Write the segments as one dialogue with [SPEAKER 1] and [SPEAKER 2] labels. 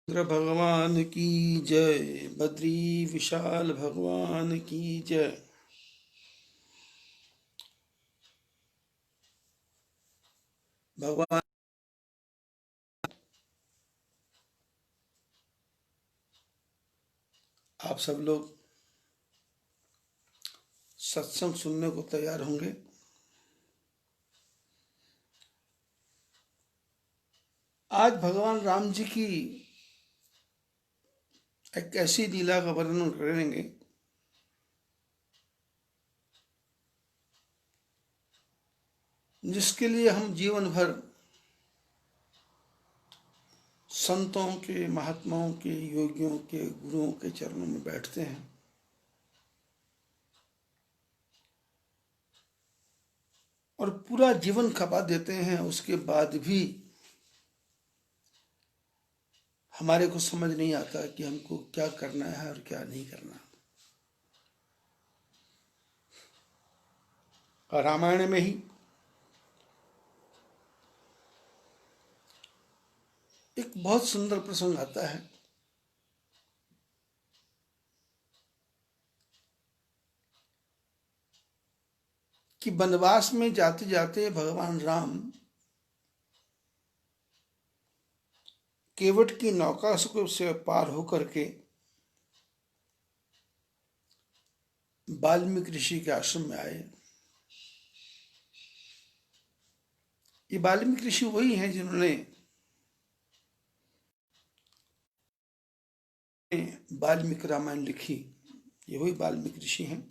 [SPEAKER 1] रुद्र भगवान की जय। बद्री विशाल भगवान की जय। भगवान आप सब लोग सत्संग सुनने को तैयार होंगे। आज भगवान राम जी की एक ऐसी लीला का वर्णन करेंगे जिसके लिए हम जीवन भर संतों के, महात्माओं के, योगियों के, गुरुओं के चरणों में बैठते हैं और पूरा जीवन खपा देते हैं। उसके बाद भी हमारे को समझ नहीं आता कि हमको क्या करना है और क्या नहीं करना। रामायण में ही एक बहुत सुंदर प्रसंग आता है कि वनवास में जाते जाते भगवान राम केवट की नौका से पार होकर के वाल्मीकि ऋषि के आश्रम में आए। ये वाल्मीकि ऋषि वही हैं जिन्होंने वाल्मीकि रामायण लिखी। ये वही वाल्मीकि ऋषि हैं।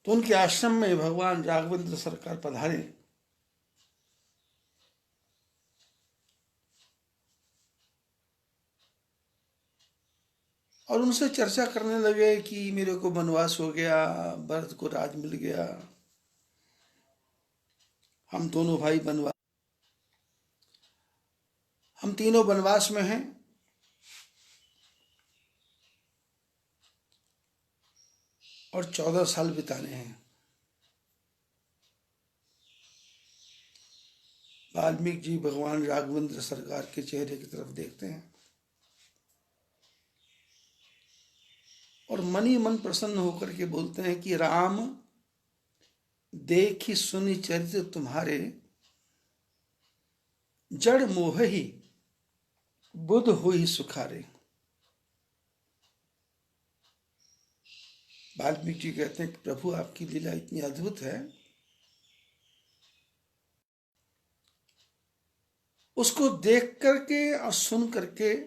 [SPEAKER 1] तो उनके आश्रम में भगवान राघवेंद्र सरकार पधारे और उनसे चर्चा करने लगे कि मेरे को वनवास हो गया, भरत को राज मिल गया, हम दोनों भाई वनवास, हम तीनों वनवास में हैं और 14 साल बिताने हैं। वाल्मीकि जी भगवान राघवेंद्र सरकार के चेहरे की तरफ देखते हैं और मन ही मन प्रसन्न होकर के बोलते हैं कि राम देखी सुनी चरित्र तुम्हारे, जड़ मोह ही बुध हुई सुखारे। वाल्मीकि जी कहते हैं कि प्रभु आपकी लीला इतनी अद्भुत है, उसको देख करके और सुन करके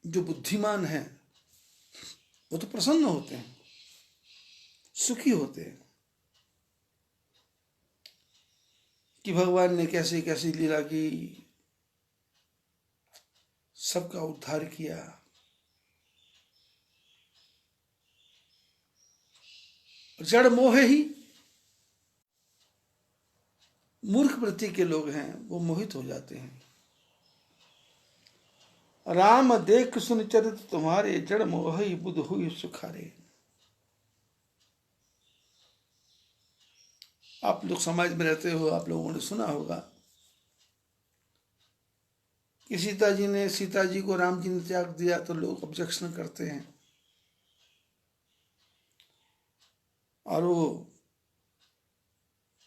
[SPEAKER 1] जो बुद्धिमान है वो तो प्रसन्न होते हैं, सुखी होते हैं कि भगवान ने कैसे कैसी लीला की, सबका उद्धार किया। जड़ मोह ही, मूर्ख वृत्ति के लोग हैं वो मोहित हो जाते हैं। राम देख सुन चरित तुम्हारे, जड़ मोह ही बुध हुई सुखारे। आप लोग समाज में रहते हो, आप लोगों ने सुना होगा कि सीता जी को राम जी ने त्याग दिया तो लोग ऑब्जेक्शन करते हैं और वो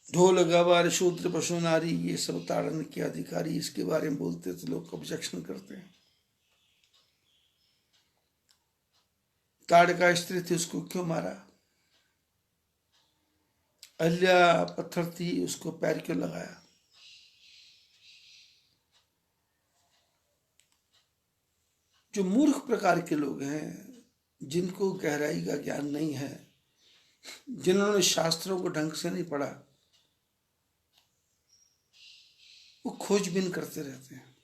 [SPEAKER 1] ढोल गवार शूद्र पशु नारी ये सब ताड़न के अधिकारी इसके बारे में बोलते तो लोग ऑब्जेक्शन करते हैं। ताड़का स्त्री थी, उसको क्यों मारा? अहल्या पत्थर थी, उसको पैर क्यों लगाया? जो मूर्ख प्रकार के लोग हैं, जिनको गहराई का ज्ञान नहीं है, जिन्होंने शास्त्रों को ढंग से नहीं पढ़ा, वो खोजबीन करते रहते हैं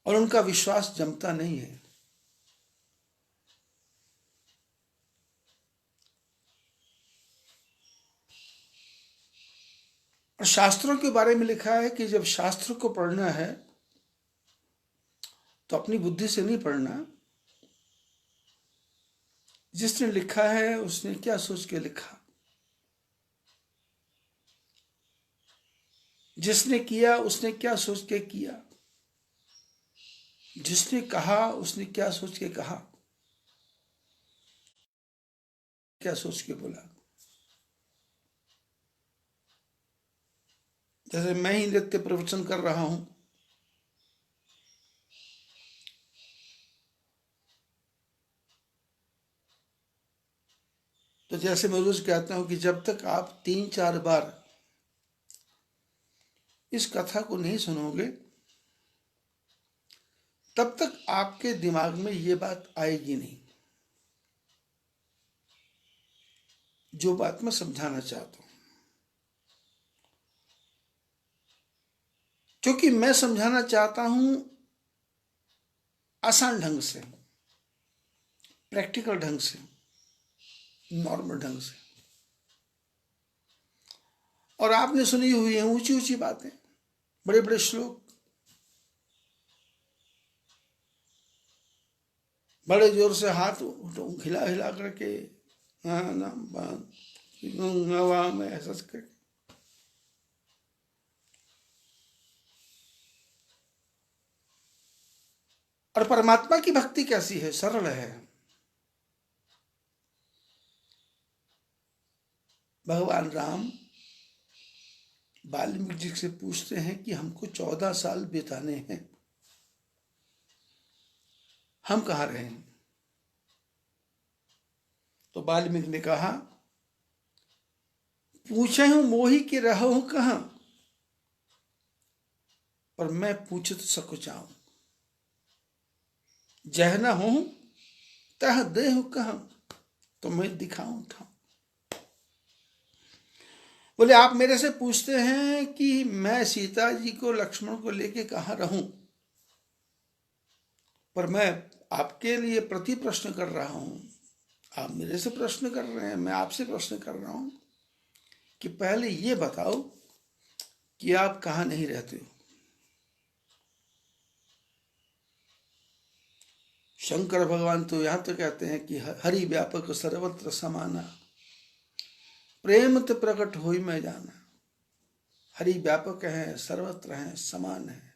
[SPEAKER 1] और उनका विश्वास जमता नहीं है। और शास्त्रों के बारे में लिखा है कि जब शास्त्र को पढ़ना है तो अपनी बुद्धि से नहीं पढ़ना। जिसने लिखा है उसने क्या सोच के लिखा, जिसने किया उसने क्या सोच के किया, जिसने कहा उसने क्या सोच के कहा, क्या सोच के बोला। जैसे मैं ही नृत्य प्रवचन कर रहा हूं, तो जैसे मैं रोज कहता हूं कि जब तक आप 3-4 बार इस कथा को नहीं सुनोगे तब तक आपके दिमाग में ये बात आएगी नहीं जो बात मैं समझाना चाहता हूं। क्योंकि मैं समझाना चाहता हूं आसान ढंग से, प्रैक्टिकल ढंग से, नॉर्मल ढंग से। और आपने सुनी हुई है ऊंची ऊंची बातें, बड़े बड़े श्लोक, बड़े जोर से हाथ हिला हिला करके हवा में ऐसा करके। और परमात्मा की भक्ति कैसी है? सरल है। भगवान राम वाल्मीकि जी से पूछते हैं कि हमको 14 साल बिताने हैं, हम कहाँ रहें? तो वाल्मीकि ने कहा, पूछे हूं मोही के रहो कहां, पर मैं पूछत सकुचाऊं, जह न हो तह देह कहां, तो मैं दिखाऊं था। बोले आप मेरे से पूछते हैं कि मैं सीता जी को लक्ष्मण को लेके कहां रहूं, पर मैं आपके लिए प्रति प्रश्न कर रहा हूं। आप मेरे से प्रश्न कर रहे हैं, मैं आपसे प्रश्न कर रहा हूं कि पहले ये बताओ कि आप कहां नहीं रहते हो। शंकर भगवान तो यहां तो कहते हैं कि हरि व्यापक सर्वत्र समाना, प्रेम तो प्रकट होई मैं जाना। हरि व्यापक है, सर्वत्र है, समान है।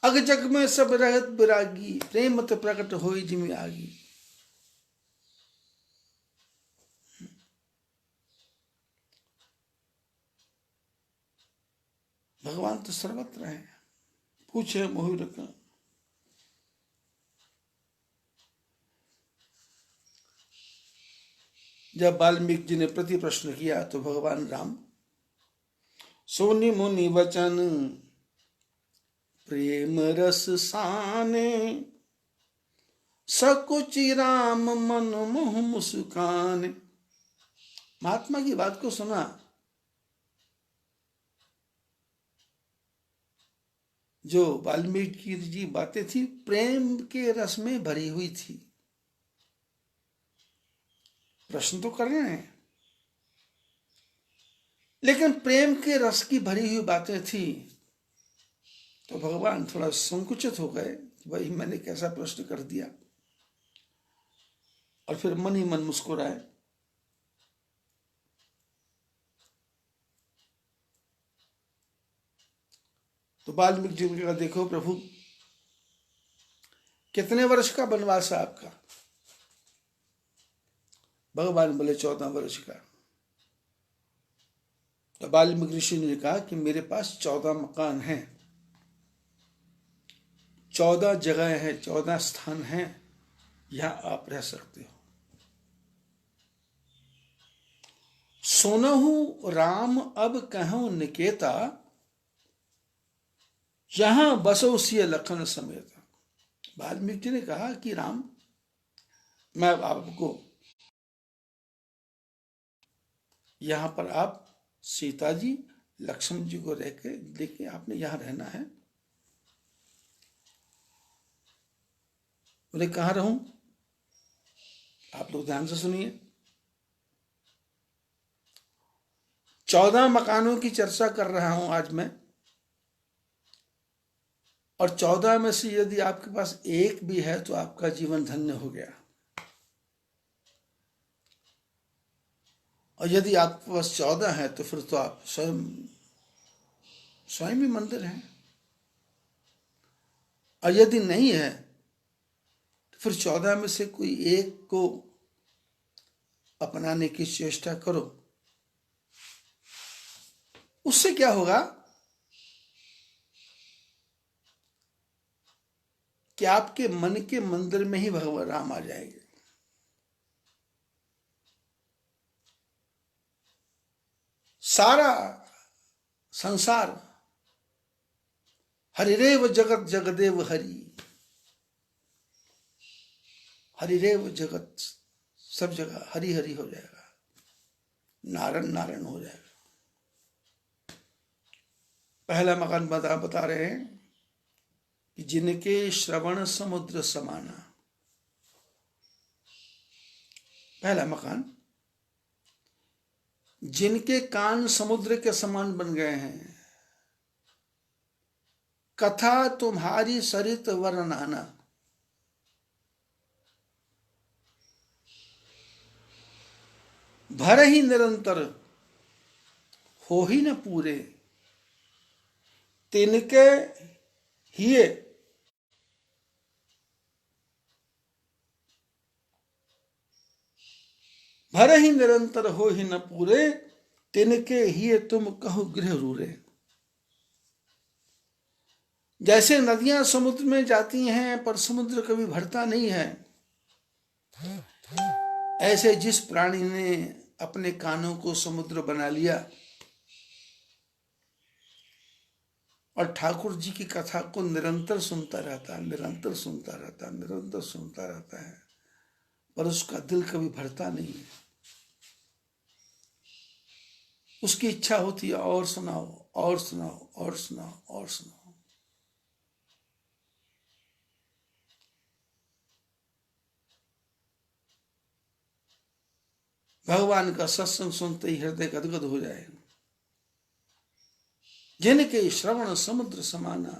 [SPEAKER 1] अग जग में सब रहत विरागी, प्रेम तो प्रकट होई जिमि आगी। भगवान तो सर्वत्र है। पूछे मोहि रखा, जब वाल्मीकि जी ने प्रति प्रश्न किया तो भगवान राम सोनि मुनि वचन प्रेम रस साने, सकुचि राम मन मोह मुस्कान। महात्मा की बात को सुना। जो वाल्मीकि जी बातें थी प्रेम के रस में भरी हुई थी। प्रश्न तो कर रहे हैं लेकिन प्रेम के रस की भरी हुई बातें थी। तो भगवान थोड़ा संकुचित हो गए, वही मैंने कैसा प्रश्न कर दिया, और फिर मन ही मन मुस्कुराए। तो वाल्मीकि जी ने कहा, देखो प्रभु, कितने वर्ष का वनवास है आपका? भगवान बोले 14 वर्ष का। तो वाल्मीकि ऋषि ने कहा कि मेरे पास 14 मकान हैं, 14 जगह है, 14 स्थान हैं, यहां आप रह सकते हो। सोनहु राम अब कहूं निकेता, यहां बसो सिय लखन समेत। वाल्मीकि जी ने कहा कि राम, मैं आपको यहां पर आप सीता जी लक्ष्मण जी को लेके आपने यहां रहना है। बोले कहां रहूं? आप लोग ध्यान से सुनिए। 14 मकानों की चर्चा कर रहा हूं आज मैं, और 14 में से यदि आपके पास एक भी है तो आपका जीवन धन्य हो गया। और यदि आपके पास 14 है तो फिर तो आप स्वयं भी मंदिर हैं। और यदि नहीं है तो फिर 14 में से कोई एक को अपनाने की चेष्टा करो। उससे क्या होगा कि आपके मन के मंदिर में ही भगवान राम आ जाएंगे। सारा संसार हरिरेव जगत जगदेव हरि, हरिरेव जगत, सब जगह हरि हरि हो जाएगा, नारायण नारायण हो जाएगा। पहला मकान बता रहे हैं कि जिनके श्रवण समुद्र समाना। पहला मकान, जिनके कान समुद्र के समान बन गए हैं, कथा तुम्हारी सरित वर्णनाना। भर ही निरंतर हो ही न पूरे, तिनके हिये भर ही निरंतर हो ही न पूरे, तिनके हिये तुम कहो गृह रूरे। जैसे नदियां समुद्र में जाती हैं पर समुद्र कभी भरता नहीं है, ऐसे जिस प्राणी ने अपने कानों को समुद्र बना लिया और ठाकुर जी की कथा को निरंतर सुनता रहता है, निरंतर सुनता रहता है, निरंतर सुनता रहता है, पर उसका दिल कभी भरता नहीं है। उसकी इच्छा होती है और सुनाओ और सुनाओ और सुनाओ और सुनाओ। भगवान का सत्संग सुनते ही हृदय गदगद हो जाए। जिनके श्रवण समुद्र समाना,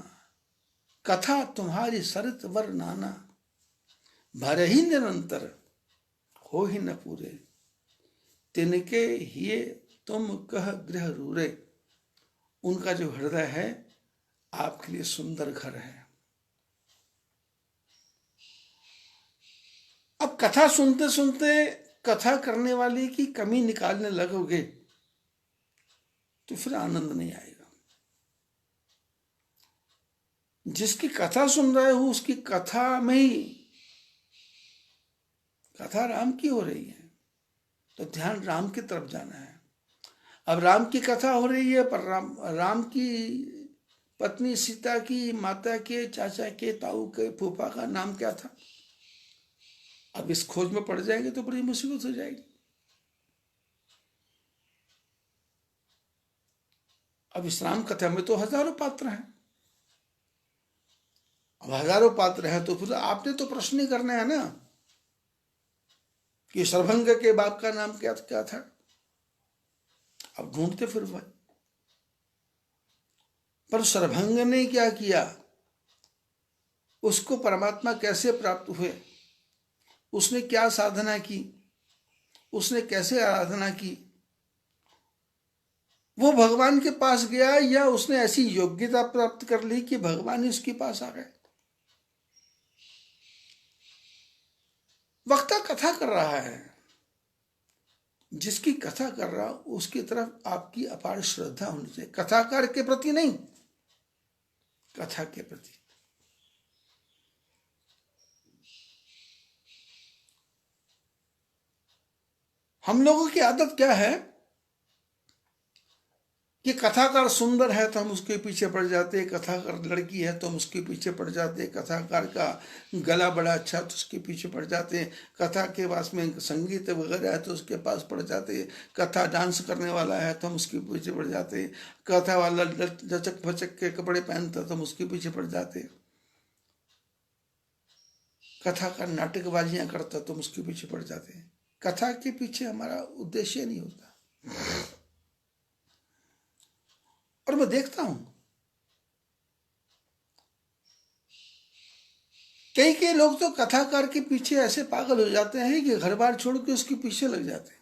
[SPEAKER 1] कथा तुम्हारी सरित वर्णनाना। भर ही निरंतर हो ही न पूरे, तिनके हिये तुम कह गृह रूरे। उनका जो हृदय है आपके लिए सुंदर घर है। अब कथा सुनते सुनते कथा करने वाले की कमी निकालने लगोगे तो फिर आनंद नहीं आएगा। जिसकी कथा सुन रहे हो उसकी कथा में ही, कथा राम की हो रही है तो ध्यान राम की तरफ जाना है। अब राम की कथा हो रही है पर राम की पत्नी सीता की माता के चाचा के ताऊ के फूफा का नाम क्या था, अब इस खोज में पड़ जाएंगे तो बड़ी मुसीबत हो जाएगी। अब इस राम कथा में तो हजारों पात्र हैं। अब हजारों पात्र हैं तो फिर आपने तो प्रश्न ही करना है ना कि सर्वभंग के बाप का नाम क्या था। अब ढूंढते फिर भाई, पर सर्वभंग ने क्या किया, उसको परमात्मा कैसे प्राप्त हुए, उसने क्या साधना की, उसने कैसे आराधना की, वो भगवान के पास गया या उसने ऐसी योग्यता प्राप्त कर ली कि भगवान ही उसके पास आ गए। वक्ता कथा कर रहा है, जिसकी कथा कर रहा उसकी तरफ आपकी अपार श्रद्धा होनी चाहिए, कथाकार के प्रति नहीं, कथा के प्रति। हम लोगों की आदत क्या है कि कथाकार सुंदर है तो हम उसके पीछे पड़ जाते, कथाकार लड़की है तो हम उसके पीछे पड़ जाते, कथाकार का गला बड़ा अच्छा तो उसके पीछे पड़ जाते, कथा के पास में संगीत वगैरह है तो उसके पास पड़ जाते, कथा डांस करने वाला है तो हम उसके पीछे पड़ जाते, कथा वाला लचक फचक के कपड़े पहनता तो हम उसके पीछे पड़ जाते, कथाकार नाटकबाजियां करता तो हम उसके पीछे पड़ जाते। कथा के पीछे हमारा उद्देश्य नहीं होता। और मैं देखता हूं कई कई लोग तो कथाकार के पीछे ऐसे पागल हो जाते हैं कि घर बार छोड़ के उसके पीछे लग जाते हैं।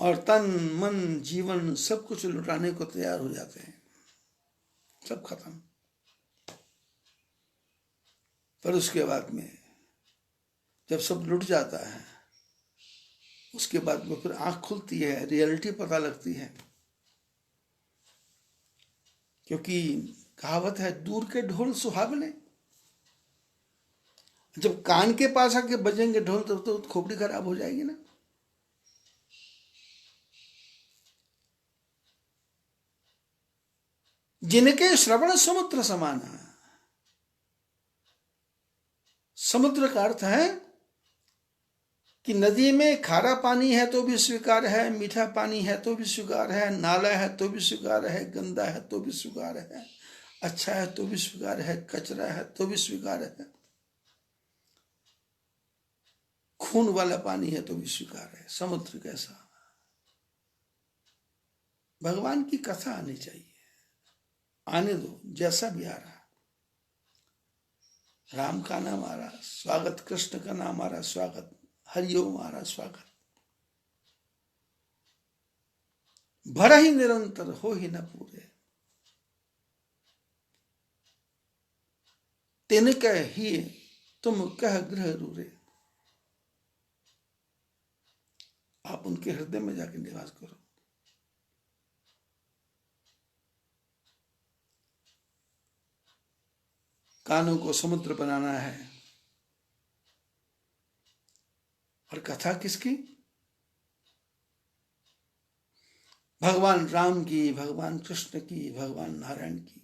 [SPEAKER 1] और तन मन जीवन सब कुछ लुटाने को तैयार हो जाते हैं, सब खत्म। पर उसके बाद में जब सब लुट जाता है, उसके बाद में फिर आंख खुलती है, रियलिटी पता लगती है। क्योंकि कहावत है, दूर के ढोल सुहावने। जब कान के पास आके बजेंगे ढोल तो खोपड़ी खराब हो जाएगी ना। जिनके श्रवण समुद्र समाना, समुद्र का अर्थ है कि नदी में खारा पानी है तो भी स्वीकार है, मीठा पानी है तो भी स्वीकार है, नाला है तो भी स्वीकार है, गंदा है तो भी स्वीकार है, अच्छा है तो भी स्वीकार है, कचरा है तो भी स्वीकार है, खून वाला पानी है तो भी स्वीकार है। समुद्र कैसा? भगवान की कथा आनी चाहिए, आने दो, जैसा भी आ रहा। राम का नाम आ रहा स्वागत, कृष्ण का नाम आ रहा स्वागत, हरिओम आ रहा स्वागत। भर ही निरंतर हो ही न पूरे, तिन कह ही तुम कह गृह रूरे। आप उनके हृदय में जाकर निवास करो। कानों को समुद्र बनाना है। और कथा किसकी? भगवान राम की, भगवान कृष्ण की, भगवान नारायण की,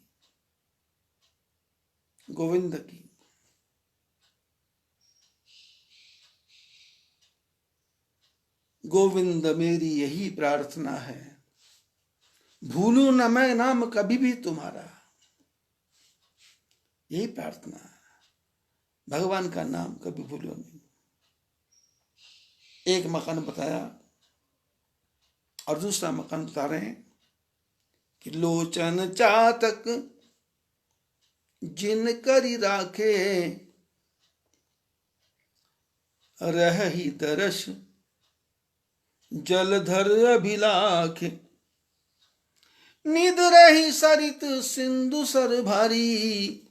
[SPEAKER 1] गोविंद की। गोविंद मेरी यही प्रार्थना है, भूलूं न मैं नाम कभी भी तुम्हारा। यही प्रार्थना है, भगवान का नाम कभी भूलो नहीं। एक मकान बताया और दूसरा मकान बता रहे हैं कि लोचन चातक जिन करी राखे, रही तरस जलधर अभिलाख। निद रही सरित सिंधु सर भारी,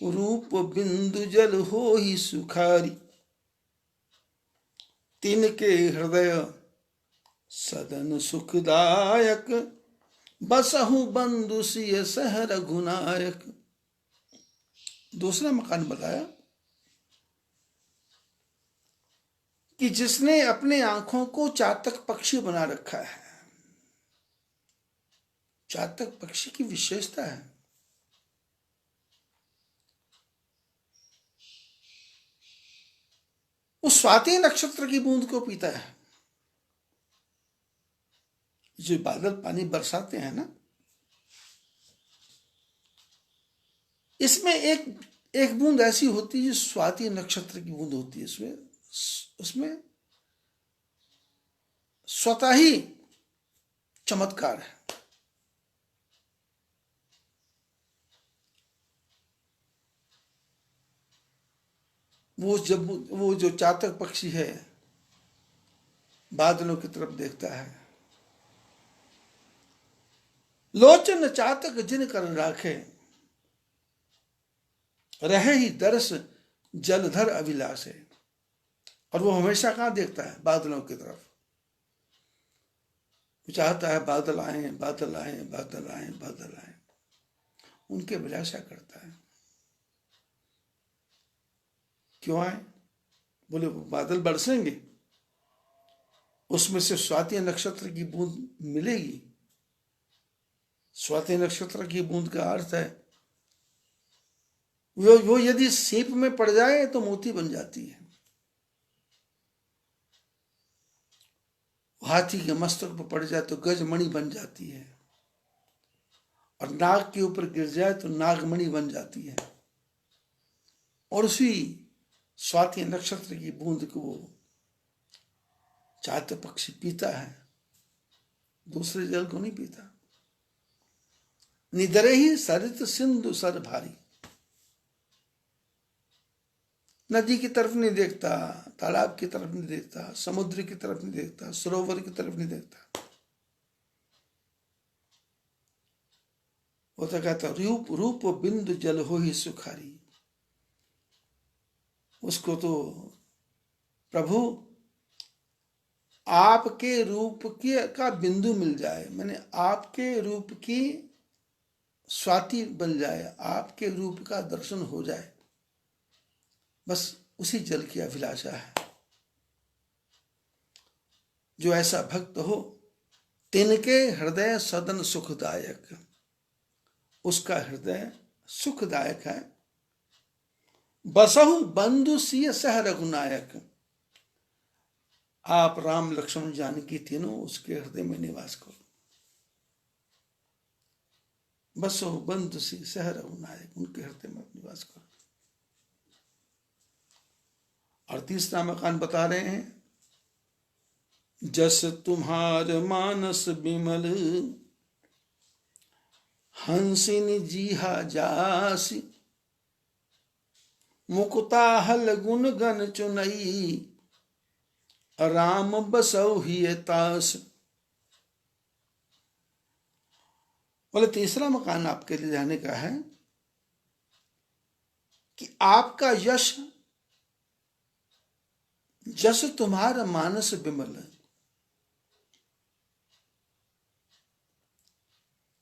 [SPEAKER 1] रूप बिंदु जल हो ही सुखारी। तिनके हृदय सदन सुखदायक, बसहु बंधु सिय सह रघुनायक। दूसरा मकान बताया कि जिसने अपने आंखों को चातक पक्षी बना रखा है। चातक पक्षी की विशेषता है, वो स्वाति नक्षत्र की बूंद को पीता है। जो बादल पानी बरसाते हैं ना, इसमें एक बूंद ऐसी होती है जो स्वाति नक्षत्र की बूंद होती है। उसमें स्वतः ही चमत्कार है। वो जो चातक पक्षी है बादलों की तरफ देखता है, लोचन चातक जिन कर राखे, रहे ही दरस जलधर अभिलाष है। और वो हमेशा कहाँ देखता है? बादलों की तरफ। वो चाहता है बादल आए, बादल आए, बादल आए, बादल आए, उनके अभिलाषा करता है। क्यों आए? बोले बादल बरसेंगे, उसमें से स्वाति नक्षत्र की बूंद मिलेगी। स्वाति नक्षत्र की बूंद का अर्थ है वो यदि सीप में पड़ जाए तो मोती बन जाती है, हाथी के मस्तक पर पड़ जाए तो गजमणि बन जाती है, और नाग के ऊपर गिर जाए तो नागमणि बन जाती है। और उसी स्वाति नक्षत्र की बूंद को वो चातक पक्षी पीता है, दूसरे जल को नहीं पीता। निदरे ही सरित सिंधु सर भारी, नदी की तरफ नहीं देखता, तालाब की तरफ नहीं देखता, समुद्र की तरफ नहीं देखता, सरोवर की तरफ नहीं देखता। वो तो कहता रूप रूप बिंदु जल हो ही सुखारी। उसको तो प्रभु आपके रूप के का बिंदु मिल जाए, मैंने आपके रूप की स्वाति बन जाए, आपके रूप का दर्शन हो जाए, बस उसी जल की अभिलाषा है। जो ऐसा भक्त हो तिनके हृदय सदन सुखदायक, उसका हृदय सुखदायक है। बसहु बंधु सिय सह रघुनायक, आप राम लक्ष्मण जानकी तीनों उसके हृदय में निवास करो। बसहु बंधु सिय सह रघुनायक, उनके हृदय में निवास करो। और तीसरा मकान बता रहे हैं, जस तुम्हार मानस बिमल हंसिनी जीहा जासी, मुकुता हल गुण गण चुनई, राम बसौ ही तास। बोले तीसरा मकान आपके लिए जाने का है कि आपका यश, जस तुम्हारा मानस बिमल,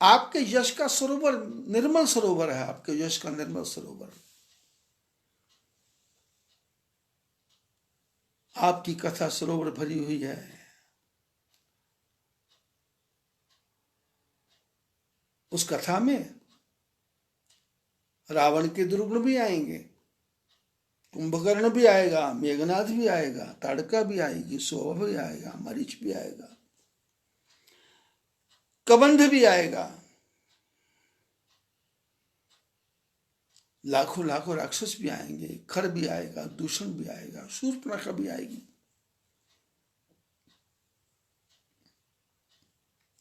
[SPEAKER 1] आपके यश का सरोवर निर्मल सरोवर है, आपके यश का निर्मल सरोवर। आपकी कथा सरोवर भरी हुई है। उस कथा में रावण के दुर्गुण भी आएंगे, कुंभकर्ण भी आएगा, मेघनाथ भी आएगा, ताड़का भी आएगी, शोभा भी आएगा, मरीच भी आएगा, कबंध भी आएगा, लाखों लाखों राक्षस भी आएंगे, खर भी आएगा, दूषण भी आएगा, शूर्पणखा भी आएगी।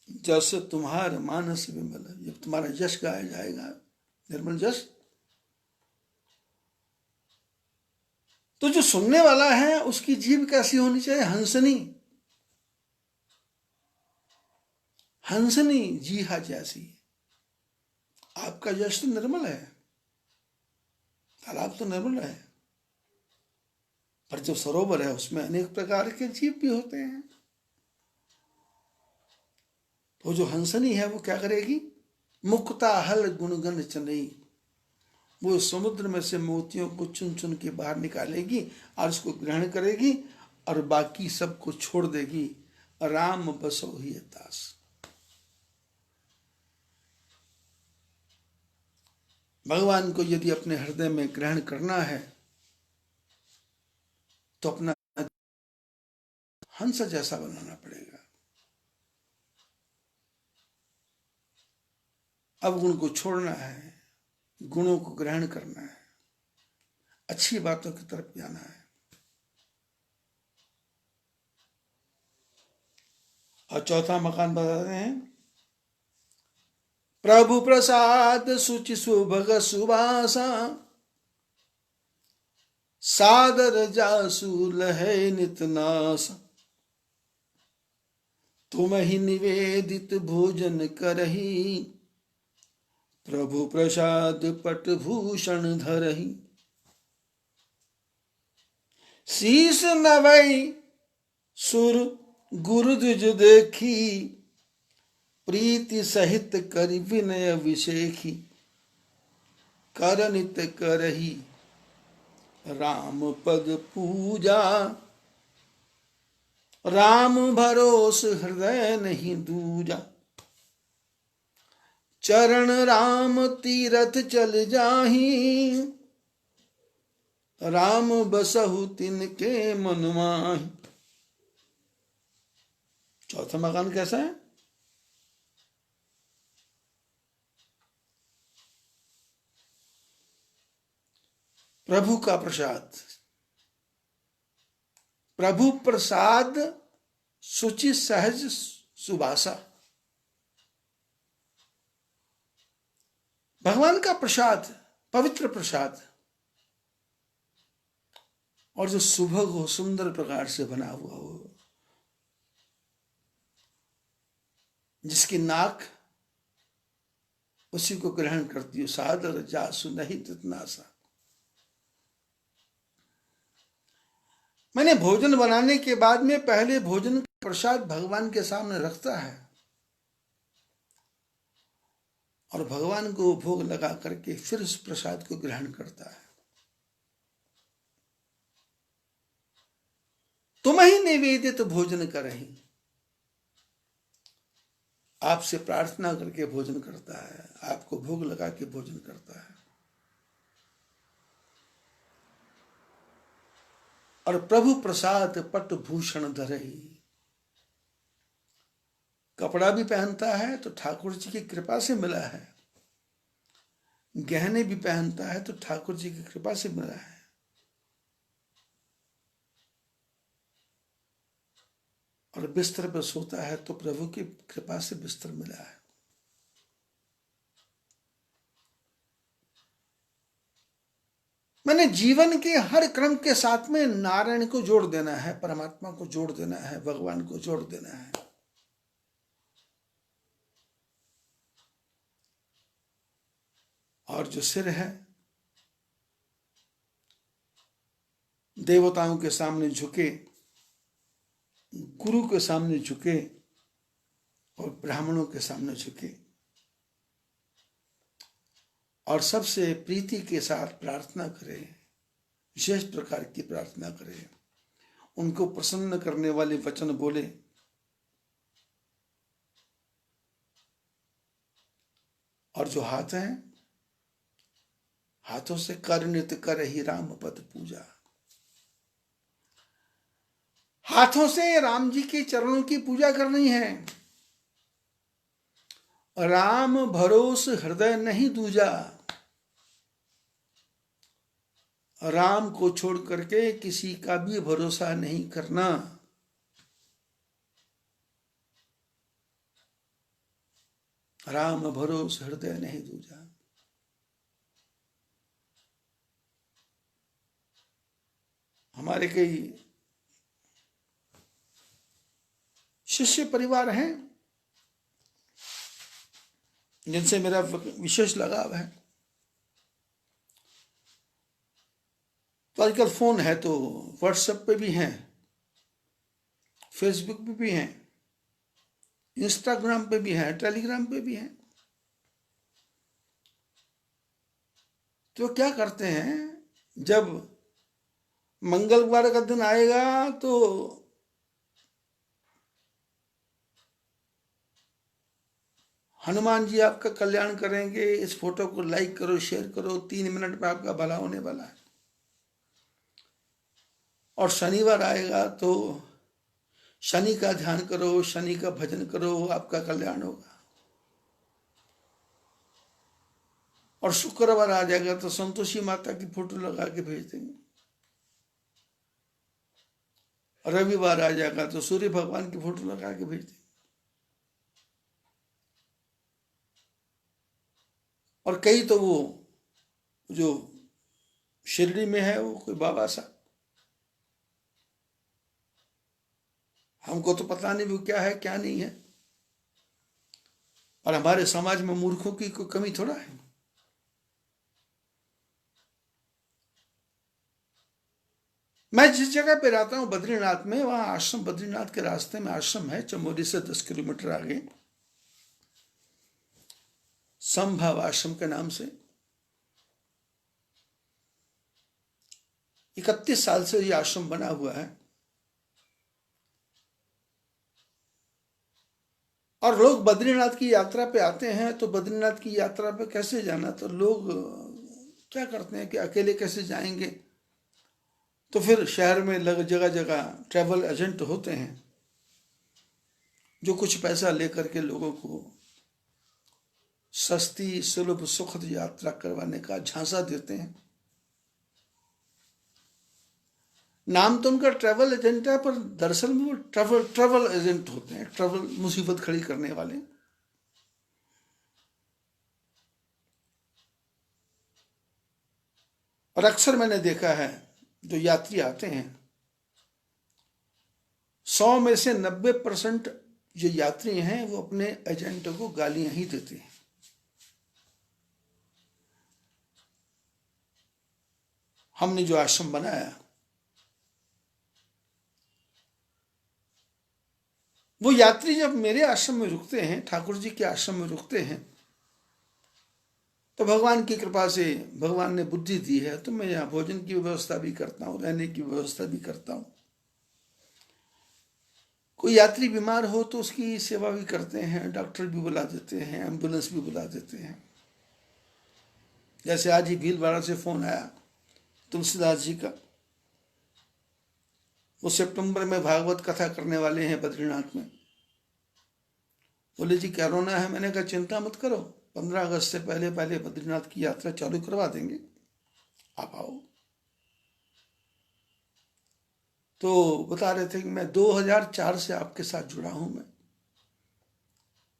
[SPEAKER 1] जस तुम्हार मानस विमल, जब तुम्हारा यश गाया जाएगा, निर्मल यश, तो जो सुनने वाला है उसकी जीभ कैसी होनी चाहिए? हंसनी, हंसनी जीहा जैसी। आपका यश तो निर्मल है, तालाब तो निर्मल है, पर जो सरोवर है उसमें अनेक प्रकार के जीव भी होते हैं। तो जो हंसनी है वो क्या करेगी? मुक्ता हल गुणगन चनई, वो समुद्र में से मोतियों को चुन चुन के बाहर निकालेगी और उसको ग्रहण करेगी और बाकी सबको छोड़ देगी। राम बसो ही दास। भगवान को यदि अपने हृदय में ग्रहण करना है तो अपना हंस जैसा बनाना पड़ेगा। अब गुण को छोड़ना है, गुणों को ग्रहण करना है, अच्छी बातों की तरफ जाना है। और चौथा मकान बता रहे हैं, प्रभु प्रसाद सुचि सुभग सुबासा, सादर जासु लहै नितनास, तुम ही निवेदित भोजन करही, प्रभु प्रसाद पट भूषण धरही, शीस नवै सुर गुरु द्विज देखी, प्रीति सहित करि विनय विशेखी, करनित करही राम पद पूजा, राम भरोस हृदय नहीं दूजा, चरण राम तीरथ चल जाही, राम बसहु तिनके मन माही। चौथा मकान कैसा है? प्रभु का प्रसाद, प्रभु प्रसाद सुचि सहज सुभाषा। भगवान का प्रसाद, पवित्र प्रसाद, और जो सुभग हो, सुंदर प्रकार से बना हुआ हो, जिसकी नाक उसी को ग्रहण करती हो। सादर जासु नहीं तितनासा। मैंने भोजन बनाने के बाद में पहले भोजन का प्रसाद भगवान के सामने रखता है और भगवान को भोग लगा करके फिर उस प्रसाद को ग्रहण करता है। तुम ही निवेदित भोजन करही, आपसे प्रार्थना करके भोजन करता है, आपको भोग लगा के भोजन करता है। और प्रभु प्रसाद पट भूषण धरही, कपड़ा भी पहनता है तो ठाकुर जी की कृपा से मिला है, गहने भी पहनता है तो ठाकुर जी की कृपा से मिला है। और बिस्तर पर सोता है तो प्रभु की कृपा से बिस्तर मिला है। मैंने जीवन के हर क्रम के साथ में नारायण को जोड़ देना है, परमात्मा को जोड़ देना है, भगवान को जोड़ देना है। और जो सिर है देवताओं के सामने झुके, गुरु के सामने झुके और ब्राह्मणों के सामने झुके और सबसे प्रीति के साथ प्रार्थना करे, विशेष प्रकार की प्रार्थना करे, उनको प्रसन्न करने वाले वचन बोले। और जो हाथ हैं, हाथों से कर नित्य कर ही राम पद पूजा, हाथों से राम जी के चरणों की पूजा करनी है। राम भरोस हृदय नहीं दूजा, राम को छोड़ करके किसी का भी भरोसा नहीं करना। राम भरोस हृदय नहीं दूजा। हमारे कई शिष्य परिवार हैं जिनसे मेरा विशेष लगाव है। तो आजकल फोन है तो व्हाट्सएप पे भी हैं, फेसबुक पे भी हैं, इंस्टाग्राम पे भी हैं, टेलीग्राम पे भी हैं। तो क्या करते हैं, जब मंगलवार का दिन आएगा तो हनुमान जी आपका कल्याण करेंगे, इस फोटो को लाइक करो, शेयर करो, 3 मिनट में आपका भला होने वाला है। और शनिवार आएगा तो शनि का ध्यान करो, शनि का भजन करो, आपका कल्याण होगा। और शुक्रवार आ जाएगा तो संतोषी माता की फोटो लगा के भेज देंगे। रविवार आ जाएगा तो सूर्य भगवान की फोटो लगा के भेज देंगे। और कई तो वो जो शिरडी में है वो कोई बाबा साहब, हमको तो पता नहीं वो क्या है क्या नहीं है। और हमारे समाज में मूर्खों की कोई कमी थोड़ा है। मैं जिस जगह पे रहता हूँ बद्रीनाथ में, वहां आश्रम, बद्रीनाथ के रास्ते में आश्रम है, चमोली से 10 किलोमीटर आगे, समभाव आश्रम के नाम से। 31 साल से ये आश्रम बना हुआ है। और लोग बद्रीनाथ की यात्रा पे आते हैं तो बद्रीनाथ की यात्रा पे कैसे जाना, तो लोग क्या करते हैं कि अकेले कैसे जाएंगे। तो फिर शहर में जगह जगह ट्रैवल एजेंट होते हैं जो कुछ पैसा लेकर के लोगों को सस्ती सुलभ सुखद यात्रा करवाने का झांसा देते हैं। नाम तो उनका ट्रैवल एजेंट है, पर दरअसल में वो ट्रैवल एजेंट होते हैं, ट्रैवल मुसीबत खड़ी करने वाले। और अक्सर मैंने देखा है जो यात्री आते हैं 100 में से 90% जो यात्री हैं वो अपने एजेंटों को गालियां ही देते हैं। हमने जो आश्रम बनाया वो यात्री जब मेरे आश्रम में रुकते हैं, ठाकुर जी के आश्रम में रुकते हैं, तो भगवान की कृपा से भगवान ने बुद्धि दी है तो मैं यहाँ भोजन की व्यवस्था भी करता हूँ, रहने की व्यवस्था भी करता हूँ। कोई यात्री बीमार हो तो उसकी सेवा भी करते हैं, डॉक्टर भी बुला देते हैं, एम्बुलेंस भी बुला देते हैं। जैसे आज ही भीलवाड़ा से फोन आया तुलसीदास जी का, वो सितंबर में भागवत कथा करने वाले हैं बद्रीनाथ में। बोले जी कोरोना है। मैंने कहा चिंता मत करो, 15 अगस्त से पहले पहले बद्रीनाथ की यात्रा चालू करवा देंगे, आप आओ। तो बता रहे थे कि मैं 2004 से आपके साथ जुड़ा हूं। मैं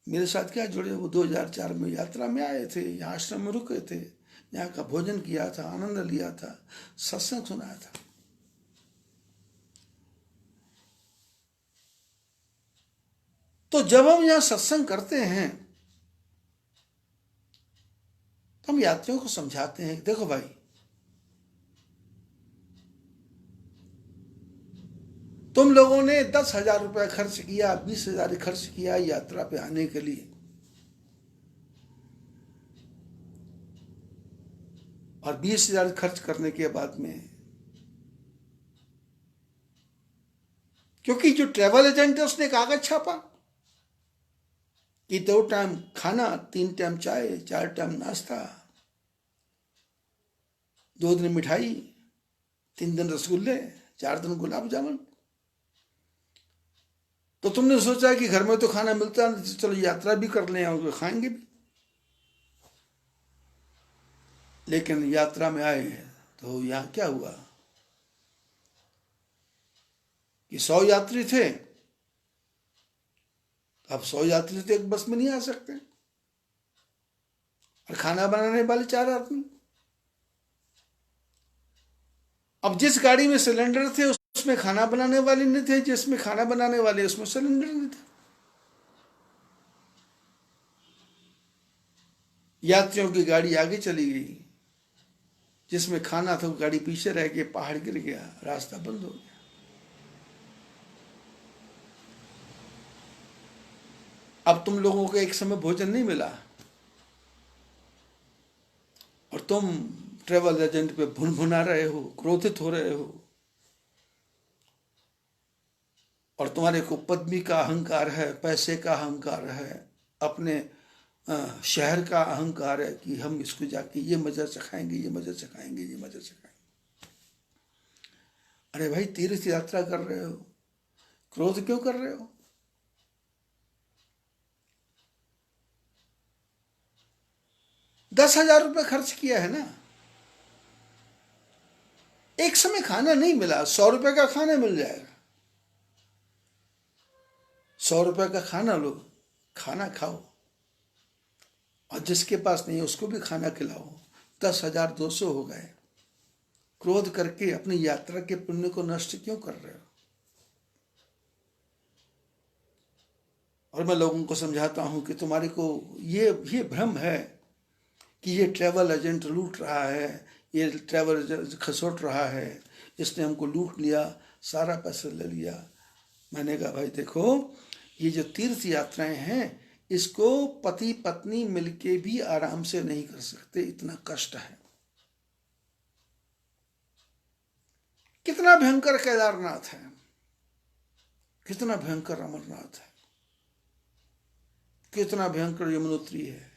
[SPEAKER 1] मेरे साथ क्या जुड़े, वो 2004 में यात्रा में आए थे, यहाँ आश्रम में रुके थे, यहाँ का भोजन किया था, आनंद लिया था, सत्संग सुनाया था। तो जब हम यहाँ सत्संग करते हैं तो हम यात्रियों को समझाते हैं कि देखो भाई, तुम लोगों ने 10,000 रुपया खर्च किया, 20,000 खर्च किया यात्रा पे आने के लिए, और 20,000 खर्च करने के बाद में, क्योंकि जो ट्रेवल एजेंट है उसने कागज छापा कि 2 टाइम खाना, 3 टाइम चाय, 4 टाइम नाश्ता, 2 दिन मिठाई, 3 दिन रसगुल्ले, 4 दिन गुलाब जामुन। तो तुमने सोचा कि घर में तो खाना मिलता है, तो चलो यात्रा भी कर लें और खाएंगे भी। लेकिन यात्रा में आए तो यहाँ क्या हुआ कि 100 यात्री थे, अब 100 यात्री तो एक बस में नहीं आ सकते, और खाना बनाने वाले 4 आदमी। अब जिस गाड़ी में सिलेंडर थे उसमें खाना बनाने वाले नहीं थे, जिसमें खाना बनाने वाले उसमें सिलेंडर नहीं था। यात्रियों की गाड़ी आगे चली गई, जिसमें खाना था वो गाड़ी पीछे रह गई, पहाड़ गिर गया, रास्ता बंद हो गया। अब तुम लोगों को एक समय भोजन नहीं मिला और तुम ट्रेवल एजेंट पे भुनभुना रहे हो, क्रोधित हो रहे हो, और तुम्हारे को पदवी का अहंकार है, पैसे का अहंकार है, अपने शहर का अहंकार है कि हम इसको जाके ये मजा चखाएंगे, ये मजा चखाएंगे, ये मजा चखाएंगे। अरे भाई, तीर्थ यात्रा कर रहे हो, क्रोध क्यों कर रहे हो? ₹10,000 खर्च किया है ना, एक समय खाना नहीं मिला, ₹100 का खाना मिल जाएगा। ₹100 का खाना लो, खाना खाओ, और जिसके पास नहीं है उसको भी खाना खिलाओ। 10,200 हो गए। क्रोध करके अपनी यात्रा के पुण्य को नष्ट क्यों कर रहे हो? और मैं लोगों को समझाता हूं कि तुम्हारे को ये भ्रम है कि ये ट्रैवल एजेंट लूट रहा है, ये ट्रैवल एजेंट खसोट रहा है, इसने हमको लूट लिया, सारा पैसा ले लिया। मैंने कहा भाई देखो, ये जो तीर्थ यात्राएं हैं इसको पति पत्नी मिलके भी आराम से नहीं कर सकते, इतना कष्ट है। कितना भयंकर केदारनाथ है, कितना भयंकर अमरनाथ है, कितना भयंकर यमुनोत्री है,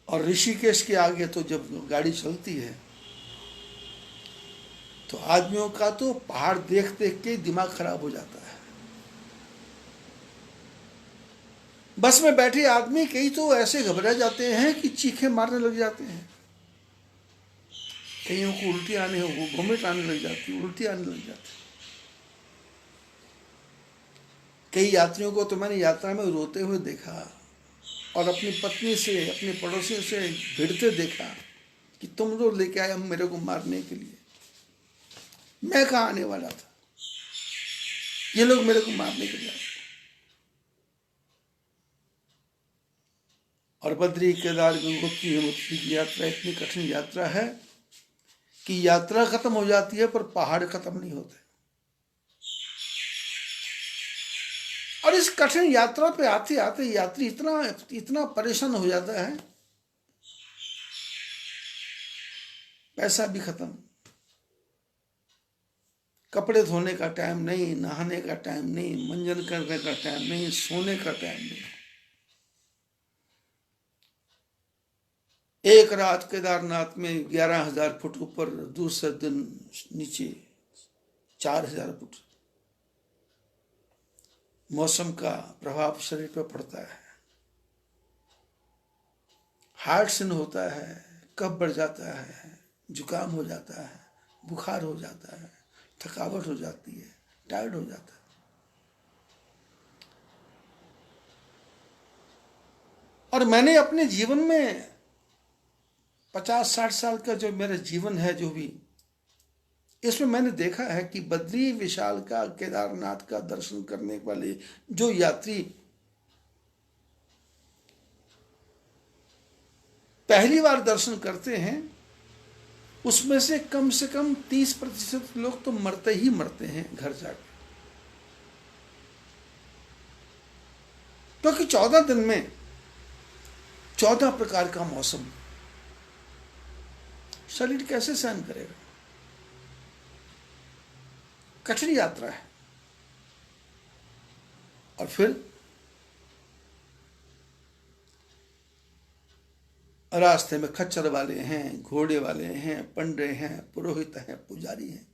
[SPEAKER 1] और ऋषिकेश के आगे तो जब गाड़ी चलती है तो आदमियों का तो पहाड़ देख देख के दिमाग खराब हो जाता है। बस में बैठे आदमी कई तो ऐसे घबरा जाते हैं कि चीखें मारने लग जाते हैं, कईयों को उल्टी आने हो, वोमिट आने लग जाती, उल्टी आने लग जाती। कई यात्रियों को तो मैंने यात्रा में रोते हुए देखा और अपनी पत्नी से, अपने पड़ोसियों से भिड़ते देखा कि तुम लोग लेके आए हम मेरे को मारने के लिए, मैं कहाँ आने वाला था, ये लोग मेरे को मारने के लिए आए। और बद्री, केदार, गंगोत्री, यमुनोत्री की यात्रा इतनी कठिन यात्रा है कि यात्रा खत्म हो जाती है पर पहाड़ खत्म नहीं होते। और इस कठिन यात्रा पे आते आते यात्री इतना इतना परेशान हो जाता है, पैसा भी खत्म, कपड़े धोने का टाइम नहीं, नहाने का टाइम नहीं, मंजन करने का टाइम नहीं, सोने का टाइम नहीं। एक रात केदारनाथ में 11,000 फुट ऊपर, दूसरे दिन नीचे 4,000 फुट। मौसम का प्रभाव शरीर पर पड़ता है, हार्ट sin होता है, कफ बढ़ जाता है, जुकाम हो जाता है, बुखार हो जाता है, थकावट हो जाती है, टायर्ड हो जाता है। और मैंने अपने जीवन में 50-60 साल का जो मेरा जीवन है, जो भी, इसमें मैंने देखा है कि बद्री, विशाल का, केदारनाथ का दर्शन करने वाले जो यात्री पहली बार दर्शन करते हैं, उसमें से कम 30% लोग तो मरते ही मरते हैं घर जाकर। क्योंकि 14 दिन में 14 प्रकार का मौसम, शरीर कैसे सहन करेगा? कठिन यात्रा है। और फिर रास्ते में खच्चर वाले हैं, घोड़े वाले हैं, पंडे हैं, पुरोहित हैं, पुजारी हैं।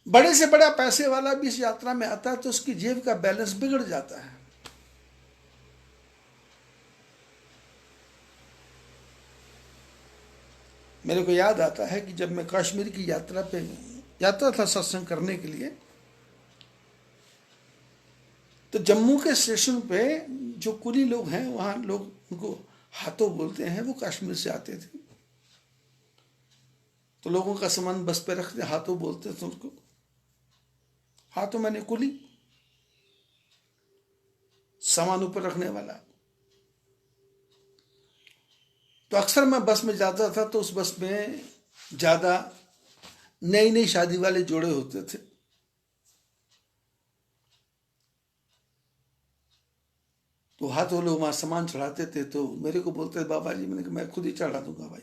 [SPEAKER 1] बड़े से बड़ा पैसे वाला भी इस यात्रा में आता है तो उसकी जेब का बैलेंस बिगड़ जाता है। मेरे को याद आता है कि जब मैं कश्मीर की यात्रा पे जाता था सत्संग करने के लिए, तो जम्मू के स्टेशन पे जो कुली लोग हैं, वहां लोग उनको हाथों बोलते हैं, वो कश्मीर से आते थे। तो लोगों का सामान बस पे रखते, हाथों बोलते थे उनको, हाथों मैंने कुली, सामान ऊपर रखने वाला। तो अक्सर मैं बस में जाता था तो उस बस में ज्यादा नई नई शादी वाले जोड़े होते थे। तो हाथों लोग वहां सामान चढ़ाते थे, तो मेरे को बोलते थे बाबा जी, मैंने कहा मैं खुद ही चढ़ा दूंगा भाई।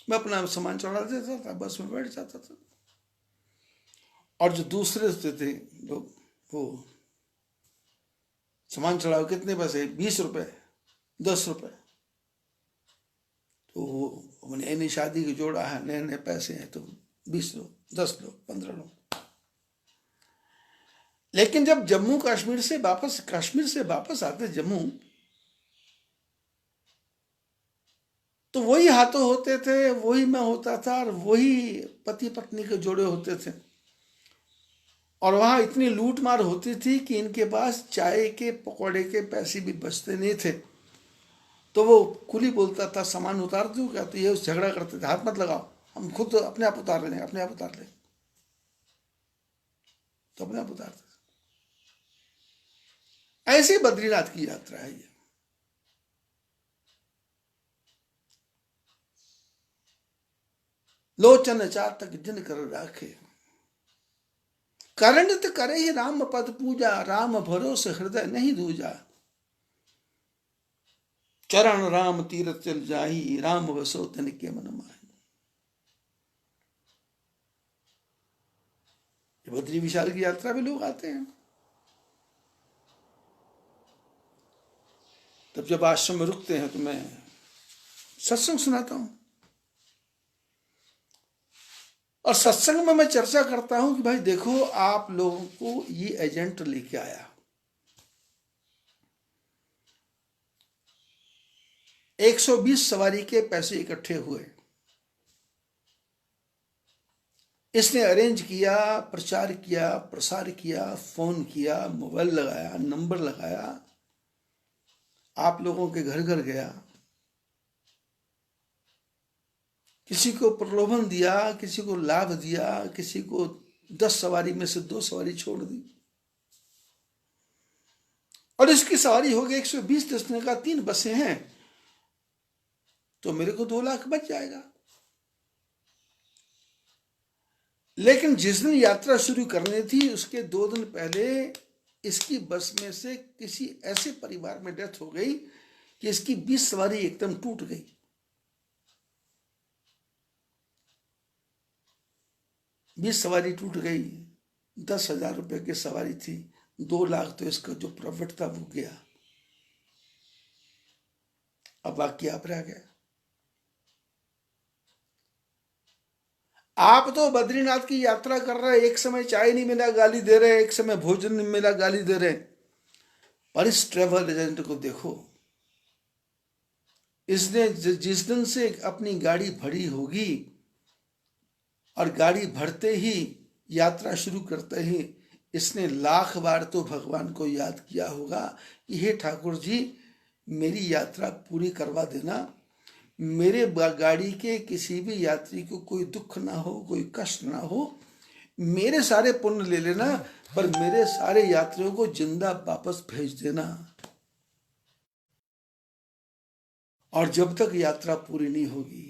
[SPEAKER 1] मैं अपना सामान चढ़ा देता था, बस में बैठ जाता था। और जो दूसरे होते थे लोग, वो सामान चढ़ाओ, कितने पैसे? 20 रुपए, 10 रुपए। तो मैंने नई शादी की जोड़ा है, नए नए पैसे हैं, तो 20 लोग, 10 लोग, 15 लोग। लेकिन जब जम्मू कश्मीर से वापस आते जम्मू, तो वही हाथों होते थे, वही मैं होता था, और वही पति पत्नी के जोड़े होते थे। और वहां इतनी लूट मार होती थी कि इनके पास चाय के पकौड़े के पैसे भी बचते नहीं थे। तो वो कुली बोलता था सामान उतार दूं क्या? तो ये झगड़ा करते थे, हाथ मत लगाओ, हम खुद अपने आप उतार लेंगे, अपने आप उतार लेंगे। तो अपने आप उतारते थे। ऐसे बद्रीनाथ की यात्रा है ये। लोचन चातक जिन कर राखे, करणित करे ही राम पद पूजा, राम भरोसे हृदय नहीं दूजा। चरण राम तीरथ चल जाही, राम बसो तन के मन माही। बद्री विशाल की यात्रा में लोग आते हैं। तब जब आश्रम में रुकते हैं तो मैं सत्संग सुनाता हूं, और सत्संग में मैं चर्चा करता हूं कि भाई देखो, आप लोगों को ये एजेंट लेके आया, 120 सवारी के पैसे इकट्ठे हुए, इसने अरेंज किया, प्रचार किया, प्रसार किया, फोन किया, मोबाइल लगाया, नंबर लगाया, आप लोगों के घर घर गया, किसी को प्रलोभन दिया, किसी को लाभ दिया, किसी को 10 सवारी में से 2 सवारी छोड़ दी, और इसकी सवारी हो गई 120। उसने कहा 3 बसें हैं तो मेरे को 2 लाख बच जाएगा। लेकिन जिस दिन यात्रा शुरू करनी थी उसके 2 दिन पहले इसकी बस में से किसी ऐसे परिवार में डेथ हो गई कि इसकी 20 सवारी एकदम टूट गई। 20 सवारी टूट गई, 10,000 रुपए की सवारी थी, 2 लाख तो इसका जो प्रॉफिट था वो गया। अब बाकी आप रह गए। आप तो बद्रीनाथ की यात्रा कर रहे, एक समय चाय नहीं मिला गाली दे रहे, एक समय भोजन नहीं मिला गाली दे रहे, पर इस ट्रेवल एजेंट को देखो, इसने जिस दिन से अपनी गाड़ी भरी होगी और गाड़ी भरते ही यात्रा शुरू करते ही इसने लाख बार तो भगवान को याद किया होगा कि हे ठाकुर जी मेरी यात्रा पूरी करवा देना, मेरे गाड़ी के किसी भी यात्री को कोई दुख ना हो, कोई कष्ट ना हो, मेरे सारे पुण्य ले लेना, पर मेरे सारे यात्रियों को जिंदा वापस भेज देना। और जब तक यात्रा पूरी नहीं होगी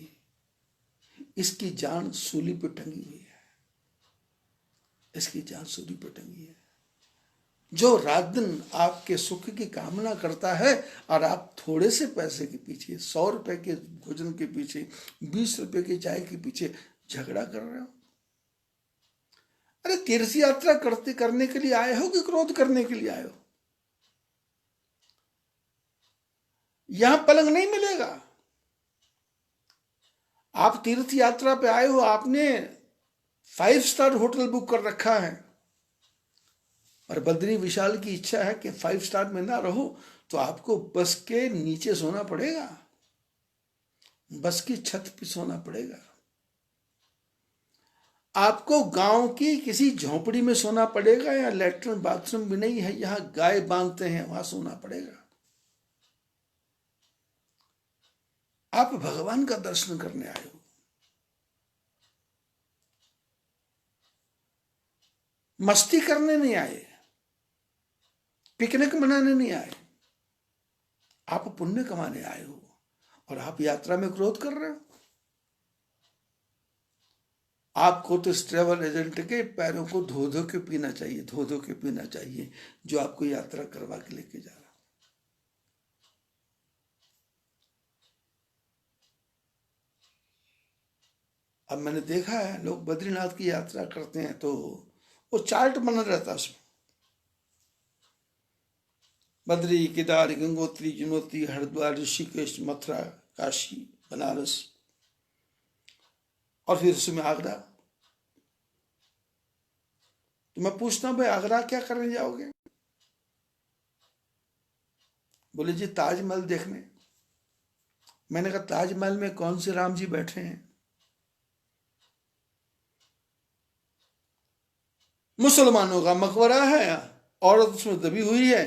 [SPEAKER 1] इसकी जान सूली पे टंगी हुई है, इसकी जान सूली पे टंगी है। जो रात दिन आपके सुख की कामना करता है और आप थोड़े से पैसे के पीछे, 100 रुपए के भोजन के पीछे, 20 रुपए की चाय के पीछे झगड़ा कर रहे हो। अरे तीर्थ यात्रा करने के लिए आए हो कि क्रोध करने के लिए आए हो? यहां पलंग नहीं मिलेगा। आप तीर्थ यात्रा पे आए हो, आपने 5 स्टार होटल बुक कर रखा है, और बद्री विशाल की इच्छा है कि 5 स्टार में ना रहो तो आपको बस के नीचे सोना पड़ेगा, बस की छत पे सोना पड़ेगा, आपको गांव की किसी झोपड़ी में सोना पड़ेगा, या लेटरिन बाथरूम भी नहीं है, यहां गाय बांधते हैं वहां सोना पड़ेगा। आप भगवान का दर्शन करने आए हो, मस्ती करने नहीं आए, पिकनिक मनाने नहीं आए, आप पुण्य कमाने आए हो, और आप यात्रा में क्रोध कर रहे हो। आपको तो इस ट्रेवल एजेंट के पैरों को धो धो के पीना चाहिए, धो धो के पीना चाहिए, जो आपको यात्रा करवा के लेके जा रहा। अब मैंने देखा है लोग बद्रीनाथ की यात्रा करते हैं तो वो चार्ट बना रहता है उसमें, बद्री, केदार, गंगोत्री, यमुनोत्री, हरिद्वार, ऋषिकेश, मथुरा, काशी, बनारस, और फिर उसमें आगरा। तो मैं पूछता हूं भाई आगरा क्या करने जाओगे? बोले जी ताजमहल देखने। मैंने कहा ताजमहल में कौन से राम जी बैठे हैं? मुसलमानों का मकबरा है, औरत उसमें दबी हुई है,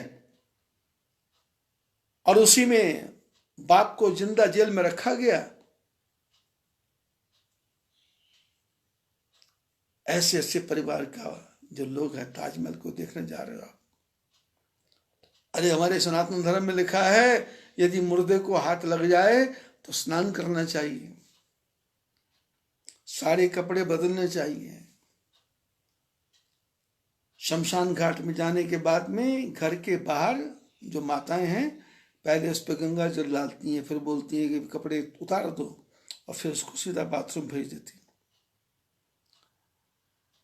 [SPEAKER 1] और उसी में बाप को जिंदा जेल में रखा गया। ऐसे ऐसे परिवार का जो लोग हैं ताजमहल को देखने जा रहे हो। अरे हमारे सनातन धर्म में लिखा है यदि मुर्दे को हाथ लग जाए तो स्नान करना चाहिए, सारे कपड़े बदलने चाहिए, शमशान घाट में जाने के बाद में घर के बाहर जो माताएं हैं पहले उस पर गंगा जल डालती हैं, फिर बोलती हैं कि कपड़े उतार दो, और फिर उसको सीधा बाथरूम भेज देती।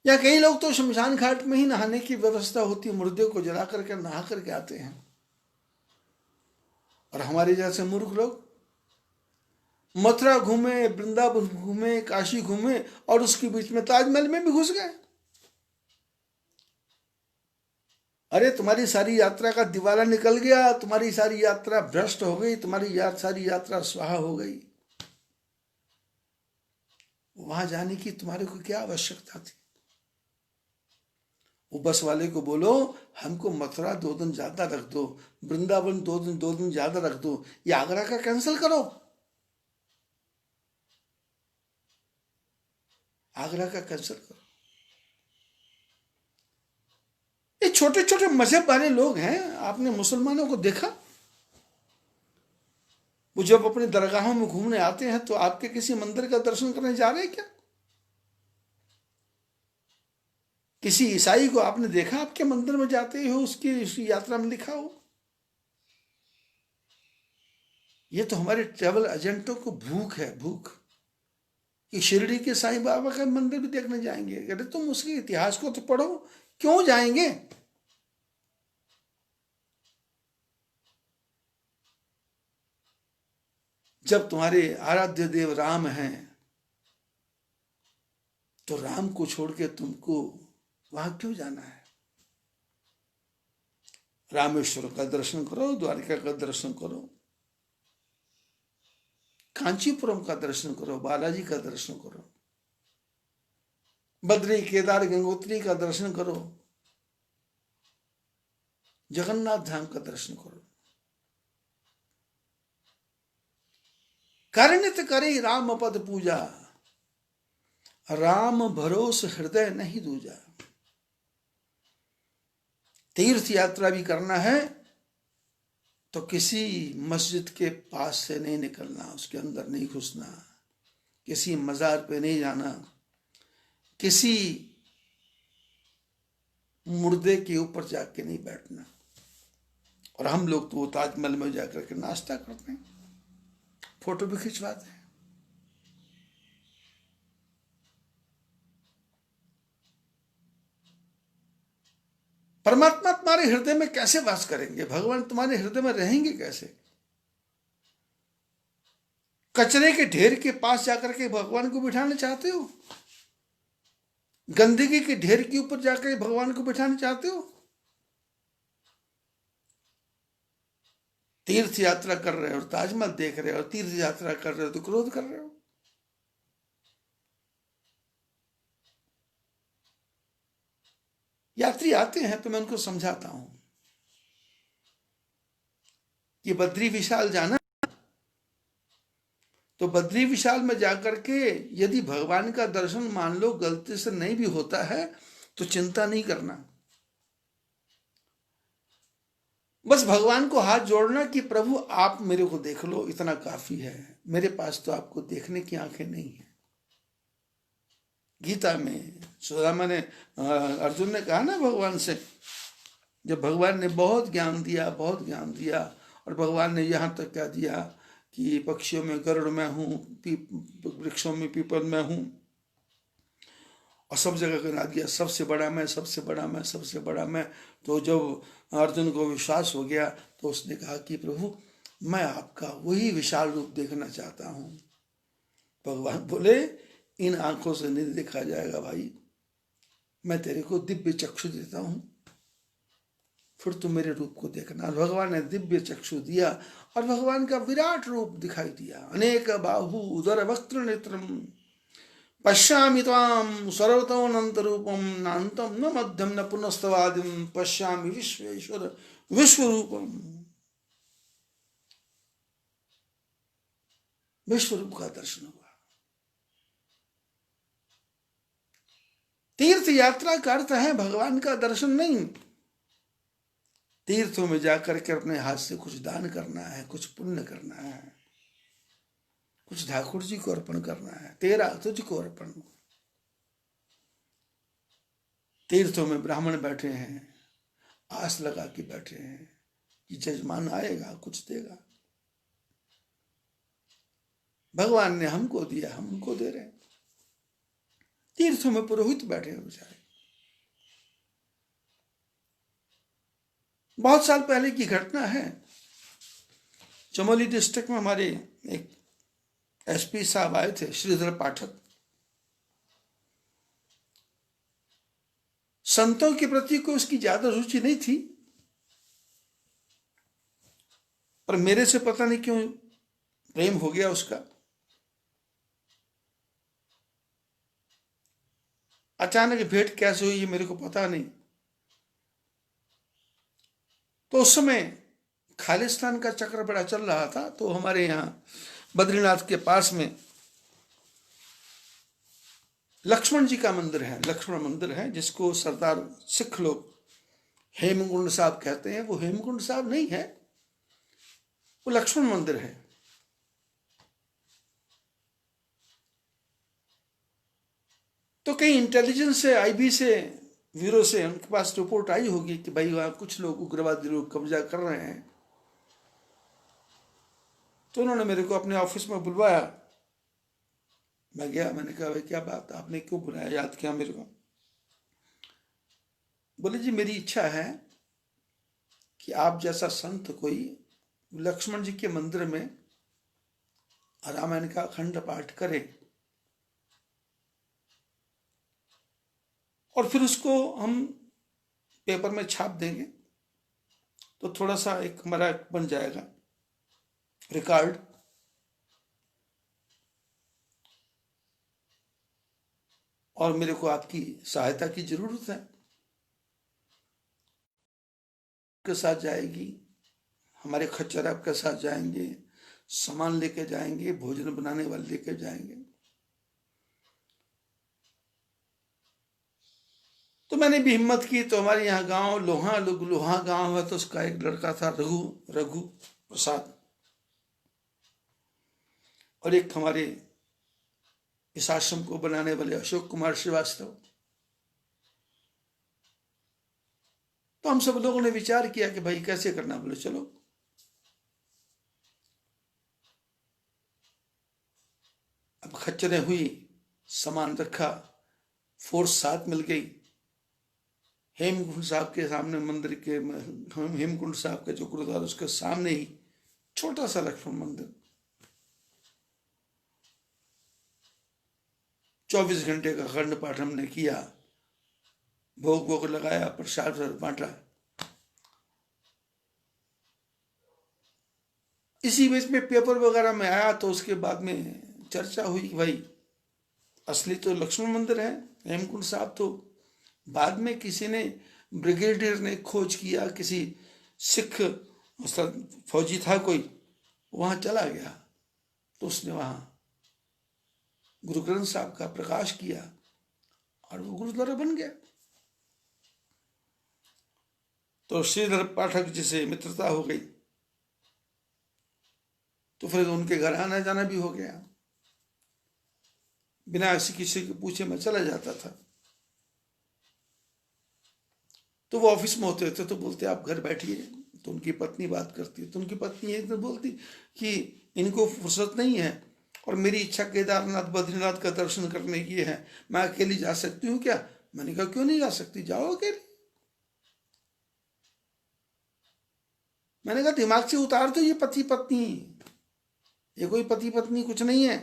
[SPEAKER 1] या कई लोग तो शमशान घाट में ही नहाने की व्यवस्था होती है, मुर्दे को जला करके नहा करके आते हैं। और हमारे जैसे मूर्ख लोग मथुरा घूमे, वृंदावन घूमे, काशी घूमे, और उसके बीच में ताजमहल में भी घुस गए। अरे तुम्हारी सारी यात्रा का दिवाला निकल गया, तुम्हारी सारी यात्रा भ्रष्ट हो गई, तुम्हारी सारी यात्रा स्वाहा हो गई। वहां जाने की तुम्हारे को क्या आवश्यकता थी? वो बस वाले को बोलो हमको मथुरा 2 दिन ज्यादा रख दो, वृंदावन 2 दिन ज्यादा रख दो, ये आगरा का कैंसिल करो, आगरा का कैंसिल करो। ये छोटे छोटे मजहब वाले लोग हैं, आपने मुसलमानों को देखा? वो जब अपने दरगाहों में घूमने आते हैं तो आपके किसी मंदिर का दर्शन करने जा रहे हैं क्या? किसी ईसाई को आपने देखा आपके मंदिर में जाते हो, उसकी यात्रा में लिखा हो? ये तो हमारे ट्रैवल एजेंटों को भूख है, भूख कि शिरडी के साईं बाबा का मंदिर भी देखने जाएंगे। अरे तुम उसके इतिहास को तो पढ़ो, क्यों जाएंगे? जब तुम्हारे आराध्य देव राम हैं तो राम को छोड़ के तुमको वहां क्यों जाना है? रामेश्वर का दर्शन करो, द्वारिका का दर्शन करो, कांचीपुरम का दर्शन करो, बालाजी का दर्शन करो, बद्री केदार गंगोत्री का दर्शन करो, जगन्नाथ धाम का दर्शन करो। करनित करे राम पद पूजा, राम भरोस हृदय नहीं दूजा। तीर्थ यात्रा भी करना है तो किसी मस्जिद के पास से नहीं निकलना, उसके अंदर नहीं घुसना, किसी मजार पे नहीं जाना, किसी मुर्दे के ऊपर जाके नहीं बैठना। और हम लोग तो ताजमहल में जाकर के नाश्ता करते हैं, फोटो भी खिंचवाते हैं। परमात्मा तुम्हारे हृदय में कैसे वास करेंगे? भगवान तुम्हारे हृदय में रहेंगे कैसे? कचरे के ढेर के पास जाकर के भगवान को बिठाना चाहते हो? गंदगी के ढेर के ऊपर जाकर भगवान को बिठाना चाहते हो? तीर्थ यात्रा कर रहे हो और ताजमहल देख रहे हो, तीर्थ यात्रा कर रहे हो तो क्रोध कर रहे हो। यात्री आते हैं तो मैं उनको समझाता हूं कि बद्री विशाल जाना, तो बद्री विशाल में जाकर के यदि भगवान का दर्शन मान लो गलती से नहीं भी होता है तो चिंता नहीं करना, बस भगवान को हाथ जोड़ना कि प्रभु आप मेरे को देख लो, इतना काफी है, मेरे पास तो आपको देखने की आंखें नहीं है। गीता में सुदामा ने अर्जुन ने कहा ना भगवान से, जब भगवान ने बहुत ज्ञान दिया, बहुत ज्ञान दिया, और भगवान ने यहाँ तक कह दिया कि पक्षियों में गरुड़ में हूँ, वृक्षों में पीपल में हूँ, और सब जगह गिना दिया, सबसे बड़ा मैं, सबसे बड़ा मैं, सबसे बड़ा मैं। तो जब अर्जुन को विश्वास हो गया तो उसने कहा कि प्रभु मैं आपका वही विशाल रूप देखना चाहता हूँ। भगवान बोले इन आंखों से नहीं देखा जाएगा भाई, मैं तेरे को दिव्य चक्षु देता हूं, फिर तुम मेरे रूप को देखना। भगवान ने दिव्य चक्षु दिया और भगवान का विराट रूप दिखाई दिया। अनेक बाहु उदर वक्त्र नेत्रम पश्यामि त्वाम सर्वतोऽनंत रूपम नान्तम न मध्यम न पुनस्तवादिम पश्यामि विश्वेश्वर विश्व रूपम। विश्व रूप का दर्शन हुआ। तीर्थ यात्रा का अर्थ है भगवान का दर्शन नहीं, तीर्थों में जाकर के अपने हाथ से कुछ दान करना है, कुछ पुण्य करना है, कुछ ठाकुर जी को अर्पण करना है, तेरा तुझको अर्पण। तीर्थों में ब्राह्मण बैठे हैं, आस लगा के बैठे हैं कि जजमान आएगा कुछ देगा। भगवान ने हमको दिया, हम उनको दे रहे हैं। तीर्थों में पुरोहित बैठे हैं बेचारे। बहुत साल पहले की घटना है, चमोली डिस्ट्रिक्ट में हमारे एक एसपी साहब आए थे, श्रीधर पाठक। संतों के प्रति कोई उसकी ज्यादा रुचि नहीं थी, पर मेरे से पता नहीं क्यों प्रेम हो गया उसका। अचानक भेंट कैसे हुई ये मेरे को पता नहीं, तो उस समय खालिस्तान का चक्र बड़ा चल रहा था। तो हमारे यहाँ बद्रीनाथ के पास में लक्ष्मण जी का मंदिर है, लक्ष्मण मंदिर है, जिसको सरदार सिख लोग हेमकुंड साहब कहते हैं। वो हेमकुंड साहब नहीं है, वो लक्ष्मण मंदिर है। तो कहीं इंटेलिजेंस से, आईबी से, ब्यूरो से उनके पास रिपोर्ट आई होगी कि भाई वहां कुछ लोग, उग्रवादी लोग कब्जा कर रहे हैं। तो उन्होंने मेरे को अपने ऑफिस में बुलवाया। मैं गया, मैंने कहा भाई क्या बात, आपने क्यों बुलाया, याद किया मेरे को? बोले जी मेरी इच्छा है कि आप जैसा संत कोई लक्ष्मण जी के मंदिर में रामायण का अखंड पाठ करे और फिर उसको हम पेपर में छाप देंगे, तो थोड़ा सा एक हमारा बन जाएगा रिकॉर्ड। और मेरे को आपकी सहायता की जरूरत है। के साथ जाएगी, हमारे खच्चर आपके साथ जाएंगे, सामान लेके जाएंगे, भोजन बनाने वाले लेके जाएंगे। तो मैंने भी हिम्मत की। तो हमारे यहाँ गांव लोहा गांव है, तो उसका एक लड़का था रघु प्रसाद, और एक हमारे इस आश्रम को बनाने वाले अशोक कुमार श्रीवास्तव। तो हम सब लोगों ने विचार किया कि भाई कैसे करना। बोले चलो। अब खच्चरें हुई, सामान रखा, फोर्स साथ मिल गई। हेमकुंड साहब के सामने मंदिर के, हेमकुंड साहब का जो गुरुद्वारा, उसके सामने ही छोटा सा लक्ष्मण मंदिर। 24 घंटे का अखंड पाठ हमने किया, भोग लगाया, प्रसाद बांटा। इसी बीच में पेपर वगैरह में आया, तो उसके बाद में चर्चा हुई कि भाई असली तो लक्ष्मण मंदिर है, हेमकुंड साहब तो बाद में किसी ने, ब्रिगेडियर ने खोज किया, किसी सिख फौजी था कोई, वहां चला गया, तो उसने वहां गुरु ग्रंथ साहब का प्रकाश किया और वो गुरुद्वारा बन गया। तो श्रीधर पाठक जी से मित्रता हो गई, तो फिर उनके घर आना जाना भी हो गया। बिना किसी के पूछे मैं चला जाता था। तो वो ऑफिस में होते थे, तो बोलते आप घर बैठिए। तो उनकी पत्नी बात करती है, तो उनकी पत्नी एक दिन बोलती कि इनको फुर्सत नहीं है और मेरी इच्छा केदारनाथ बद्रीनाथ का दर्शन करने की है, मैं अकेली जा सकती हूँ क्या? मैंने कहा क्यों नहीं जा सकती, जाओ अकेले। मैंने कहा दिमाग से उतार दो ये पति पत्नी, ये कोई पति पत्नी कुछ नहीं है।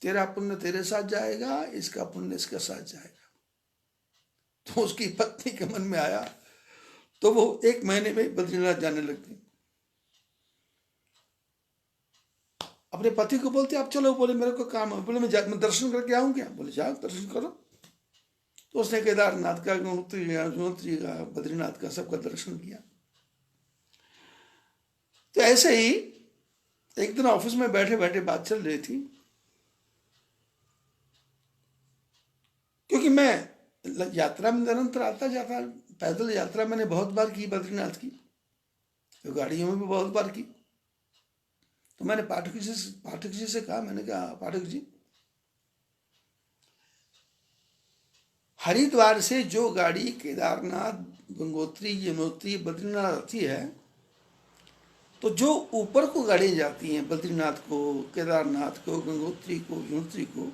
[SPEAKER 1] तेरा पुण्य तेरे साथ जाएगा, इसका पुण्य इसके साथ जाएगा। तो उसकी पत्नी के मन में आया, तो वो 1 महीने में बद्रीनाथ जाने लग गई। अपने पति को बोलते आप चलो, बोले मेरे को काम है। बोले मैं दर्शन करके आऊं क्या? बोले जाओ दर्शन करो। तो उसने केदारनाथ का, गंगोत्री का, बद्रीनाथ का, सबका दर्शन किया। तो ऐसे ही एक दिन ऑफिस में बैठे बैठे बात चल रही थी, क्योंकि मैं यात्रा में निरंतर आता जाता, पैदल यात्रा मैंने बहुत बार की बद्रीनाथ की, तो गाड़ियों में भी बहुत बार की। तो मैंने पाठक जी से कहा, मैंने कहा पाठक जी, हरिद्वार से जो गाड़ी केदारनाथ, गंगोत्री, यमुनोत्री, बद्रीनाथ आती है, तो जो ऊपर को गाड़ियां जाती हैं, बद्रीनाथ को, केदारनाथ को, गंगोत्री को, यमुनोत्री को,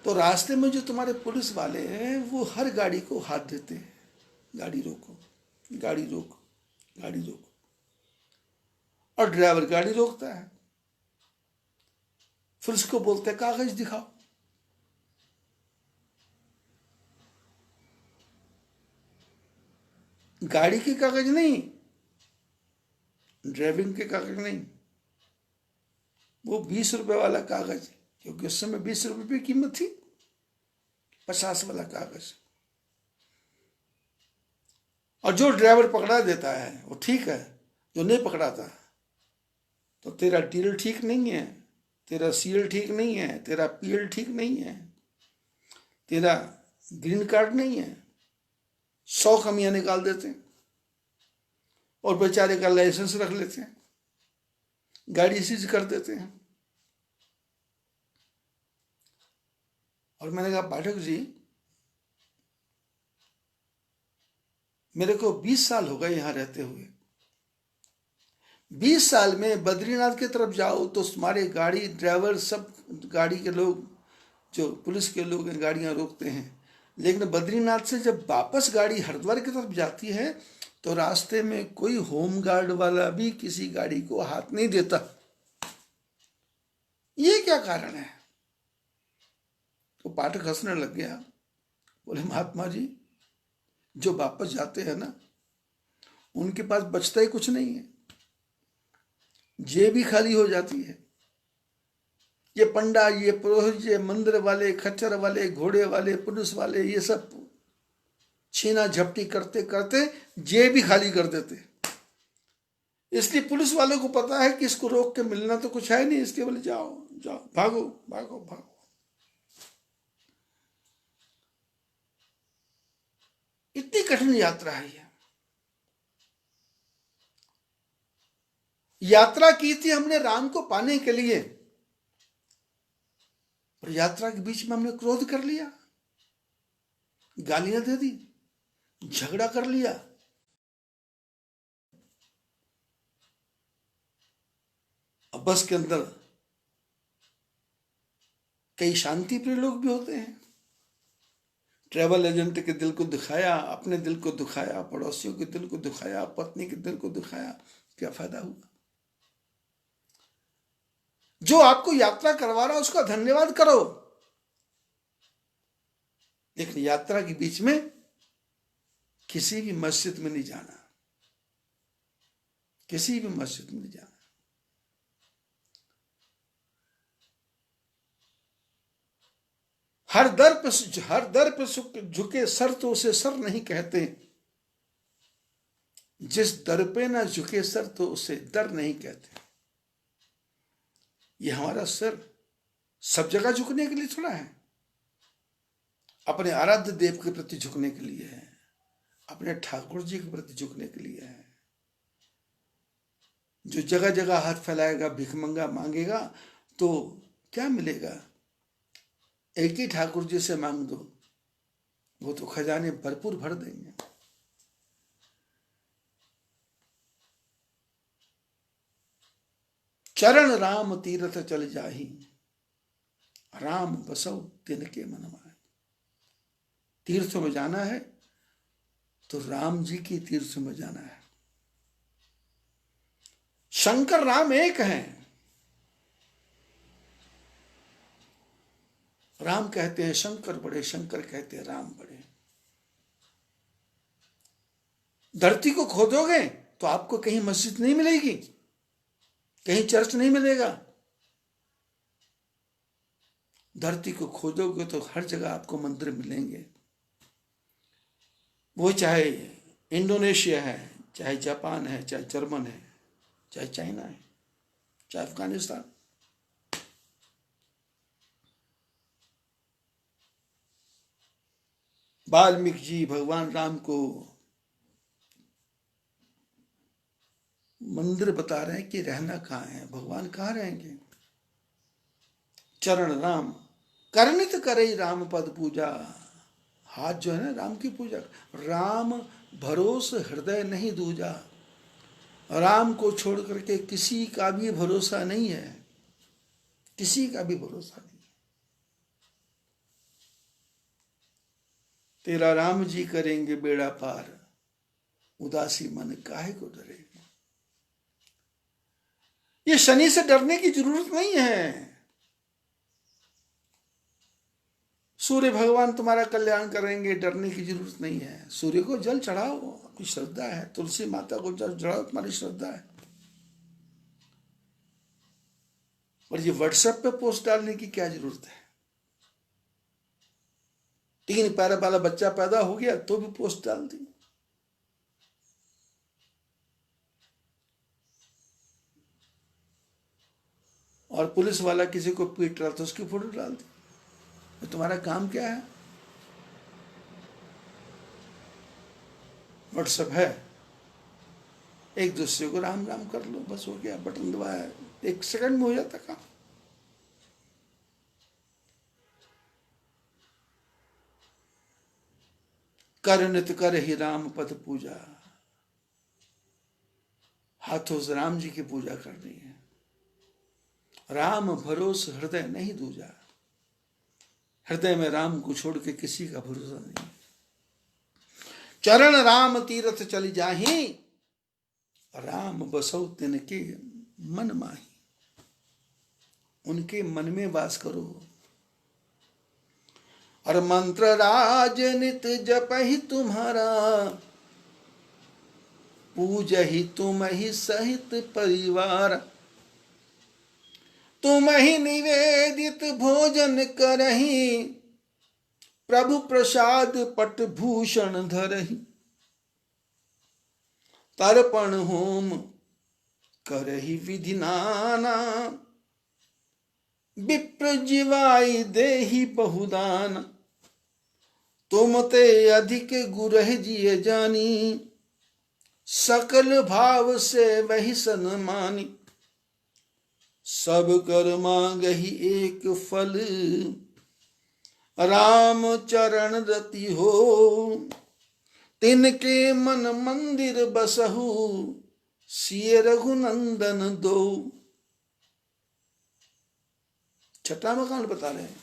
[SPEAKER 1] तो रास्ते में जो तुम्हारे पुलिस वाले हैं वो हर गाड़ी को हाथ देते हैं, गाड़ी रोको, गाड़ी रोको, गाड़ी रोको। और ड्राइवर गाड़ी रोकता है, फिर उसको बोलते हैं कागज दिखाओ। गाड़ी के कागज नहीं, ड्राइविंग के कागज नहीं, वो 20 रुपए वाला कागज, क्योंकि उस समय 20 रुपए की कीमत थी, 50 वाला कागज। और जो ड्राइवर पकड़ा देता है वो ठीक है, जो नहीं पकड़ाता तो तेरा डील ठीक नहीं है, तेरा सील ठीक नहीं है, तेरा पीएल ठीक नहीं है, तेरा ग्रीन कार्ड नहीं है, 100 कमियां निकाल देते हैं और बेचारे का लाइसेंस रख लेते हैं, गाड़ी सीज कर देते हैं। और मैंने कहा पाठक जी, मेरे को 20 साल हो गए यहां रहते हुए, 20 साल में बद्रीनाथ की तरफ जाओ तो तुम्हारे गाड़ी ड्राइवर सब गाड़ी के लोग, जो पुलिस के लोग हैं, गाड़ियां रोकते हैं, लेकिन बद्रीनाथ से जब वापस गाड़ी हरिद्वार की तरफ जाती है तो रास्ते में कोई होम गार्ड वाला भी किसी गाड़ी को हाथ नहीं देता। ये क्या कारण है? तो पाठक हंसने लग गया, बोले महात्मा जी, जो वापस जाते हैं ना उनके पास बचता ही कुछ नहीं है, जेब भी खाली हो जाती है। ये पंडा, ये पुरोहित, ये मंदिर वाले, खच्चर वाले, घोड़े वाले, पुलिस वाले, ये सब छीना झपटी करते करते जेब भी खाली कर देते। इसलिए पुलिस वालों को पता है कि इसको रोक के मिलना तो कुछ है नहीं, इसलिए बोले जाओ जाओ, भागो भागो भागो। इतनी कठिन यात्रा है ये। यात्रा की थी हमने राम को पाने के लिए, और यात्रा के बीच में हमने क्रोध कर लिया, गालियां दे दी, झगड़ा कर लिया। अब बस के अंदर कई शांति प्रिय लोग भी होते हैं, ट्रैवल एजेंट के दिल को दुखाया, अपने दिल को दुखाया, पड़ोसियों के दिल को दुखाया, पत्नी के दिल को दुखाया, क्या फायदा हुआ? जो आपको यात्रा करवा रहा है उसका धन्यवाद करो, लेकिन यात्रा के बीच में किसी भी मस्जिद में नहीं जाना, किसी भी मस्जिद में नहीं जाना। हर दर पे झुके सर तो उसे सर नहीं कहते, जिस दर पे ना झुके सर तो उसे दर नहीं कहते। ये हमारा सर सब जगह झुकने के लिए थोड़ा है, अपने आराध्य देव के प्रति झुकने के लिए है, अपने ठाकुर जी के प्रति झुकने के लिए है। जो जगह जगह हाथ फैलाएगा, भिखमंगा मांगेगा, तो क्या मिलेगा? एक ही ठाकुर जी से मांग दो, वो तो खजाने भरपूर भर देंगे। चरण राम तीरथ चल जाही, राम बसौ तिनके मन माय। तीर्थों में जाना है तो राम जी की तीर्थों में जाना है। शंकर राम एक हैं। राम कहते हैं शंकर बड़े, शंकर कहते हैं राम बड़े। धरती को खोदोगे तो आपको कहीं मस्जिद नहीं मिलेगी, कहीं चर्च नहीं मिलेगा। धरती को खोदोगे तो हर जगह आपको मंदिर मिलेंगे, वो चाहे इंडोनेशिया है, चाहे जापान है, चाहे जर्मन है, चाहे चाइना है, चाहे अफगानिस्तान। वाल्मीकि जी भगवान राम को मंदिर बता रहे हैं कि रहना कहाँ है, भगवान कहाँ रहेंगे। चरण राम करनित करे राम पद पूजा। हाथ जो है ना राम की पूजा। राम भरोस हृदय नहीं दूजा। राम को छोड़ करके किसी का भी भरोसा नहीं है, किसी का भी भरोसा नहीं। तेरा राम जी करेंगे बेड़ा पार, उदासी मन काहे को डरेगा। ये शनि से डरने की जरूरत नहीं है। सूर्य भगवान तुम्हारा कल्याण करेंगे, डरने की जरूरत नहीं है। सूर्य को जल चढ़ाओ, आपकी श्रद्धा है। तुलसी माता को जल चढ़ाओ, तुम्हारी श्रद्धा है। और ये व्हाट्सएप पे पोस्ट डालने की क्या जरूरत है? 3 पैर वाला बच्चा पैदा हो गया तो भी पोस्ट डाल दी। और पुलिस वाला किसी को पीट रहा तो उसकी फोटो डाल दी। तो तुम्हारा काम क्या है? व्हाट्सएप है, एक दूसरे को राम राम कर लो, बस हो गया, बटन दबाया, 1 सेकंड में हो जाता काम। कर नित कर ही राम पद पूजा, हाथों से राम जी की पूजा करनी है। राम भरोस हृदय नहीं दूजा, हृदय में राम को छोड़ के किसी का भरोसा नहीं। चरण राम तीरथ चली जाही, राम बसौ तिनके मन माही। उनके मन में वास करो। और मंत्र राज नित जप ही तुम्हारा, पूज ही तुम ही सहित परिवार। तुम ही निवेदित भोजन करही, प्रभु प्रसाद पट भूषण धरही। तर्पण होम करही विधि नाना, विप्र जीवाई देहि बहुदान। तुम ते अधिक गुरह जिय जानी, सकल भाव से वही सन्मानी। सब कर मांगहि एक फल, राम चरण रति हो। तिनके मन मंदिर बसहु, सिय रघुनंदन दो। छठा मकान बता रहे हैं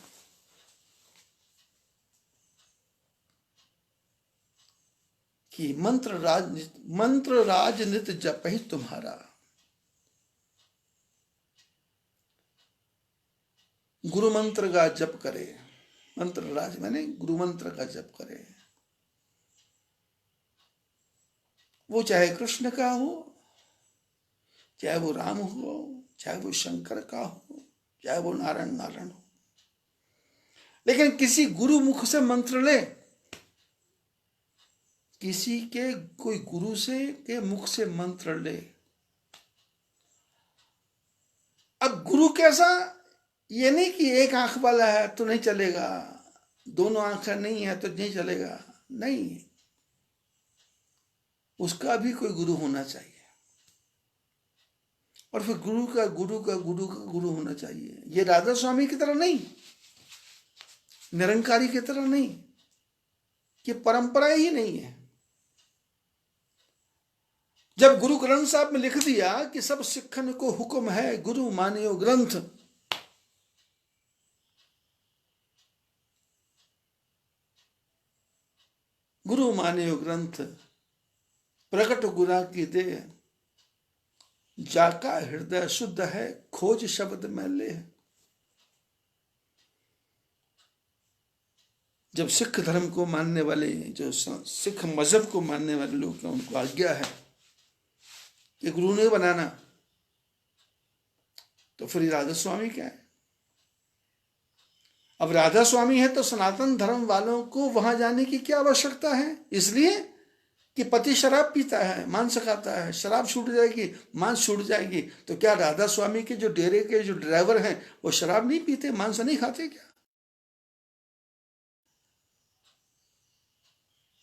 [SPEAKER 1] कि मंत्र राज नित जप ही तुम्हारा। गुरु मंत्र का जप करे, मंत्र राज मैंने गुरु मंत्र का जप करे। वो चाहे कृष्ण का हो, चाहे वो राम हो, चाहे वो शंकर का हो, चाहे वो नारायण हो, लेकिन किसी गुरु मुख से मंत्र ले, किसी के कोई गुरु से के मुख से मंत्र ले। अब गुरु कैसा, ये नहीं कि एक आंख वाला है तो नहीं चलेगा, दोनों आंखें नहीं है तो नहीं चलेगा, नहीं, उसका भी कोई गुरु होना चाहिए। और फिर गुरु का गुरु होना चाहिए। ये राधा स्वामी की तरह नहीं, निरंकारी की तरह नहीं, कि परंपरा ही नहीं है। जब गुरु ग्रंथ साहब में लिख दिया कि सब सिखन को हुक्म है, गुरु मानियो ग्रंथ, गुरु मानियो ग्रंथ, प्रकट गुरा की दे, जाका हृदय शुद्ध है, खोज शब्द में ले। जब सिख धर्म को मानने वाले, जो सिख मजहब को मानने वाले लोग हैं, उनको आज्ञा है कि गुरु नहीं बनाना, तो फिर राधा स्वामी क्या है? अब राधा स्वामी है तो सनातन धर्म वालों को वहां जाने की क्या आवश्यकता है? इसलिए कि पति शराब पीता है, मांस खाता है, शराब छूट जाएगी, मांस छूट जाएगी। तो क्या राधा स्वामी के जो डेरे के जो ड्राइवर हैं वो शराब नहीं पीते, मांस नहीं खाते क्या?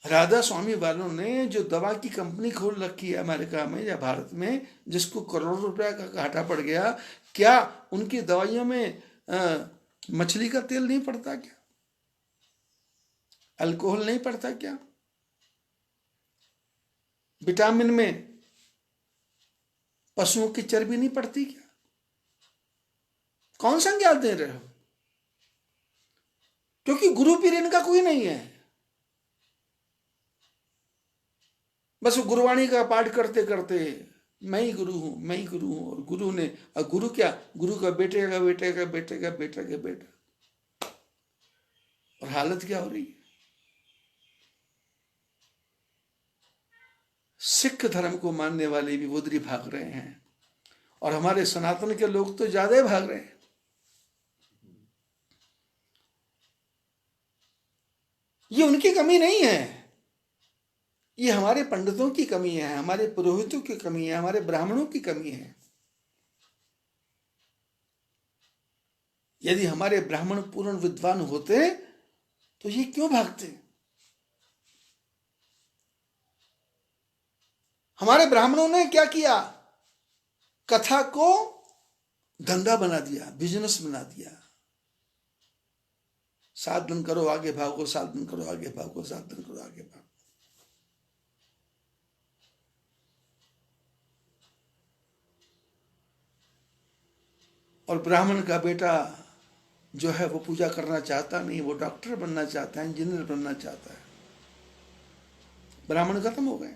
[SPEAKER 1] राधा स्वामी वालों ने जो दवा की कंपनी खोल रखी है अमेरिका में या भारत में, जिसको करोड़ों रुपया का घाटा पड़ गया, क्या उनकी दवाइयों में मछली का तेल नहीं पड़ता क्या? अल्कोहल नहीं पड़ता क्या? विटामिन में पशुओं की चर्बी नहीं पड़ती क्या? कौन सा ज्ञान दे रहे हो? क्योंकि गुरु पीर इनका कोई नहीं है। बस गुरुवाणी का पाठ करते करते मैं ही गुरु हूं, मैं ही गुरु हूं। और गुरु ने, और गुरु क्या? गुरु का बेटे का बेटे का बेटे का बेटा का बेटा। और हालत क्या हो रही है? सिख धर्म को मानने वाले भी उधरी भाग रहे हैं, और हमारे सनातन के लोग तो ज्यादा ही भाग रहे हैं। ये उनकी कमी नहीं है, ये हमारे पंडितों की कमी है, हमारे पुरोहितों की कमी है, हमारे ब्राह्मणों की कमी है। यदि हमारे ब्राह्मण पूर्ण विद्वान होते तो ये क्यों भागते? हमारे ब्राह्मणों ने क्या किया? कथा को धंधा बना दिया, बिजनेस बना दिया। 7 दिन करो आगे भागो, 7 दिन करो आगे भागो, 7 दिन करो आगे भागो। और ब्राह्मण का बेटा जो है वो पूजा करना चाहता नहीं, वो डॉक्टर बनना चाहता है, इंजीनियर बनना चाहता है। ब्राह्मण खत्म हो गए।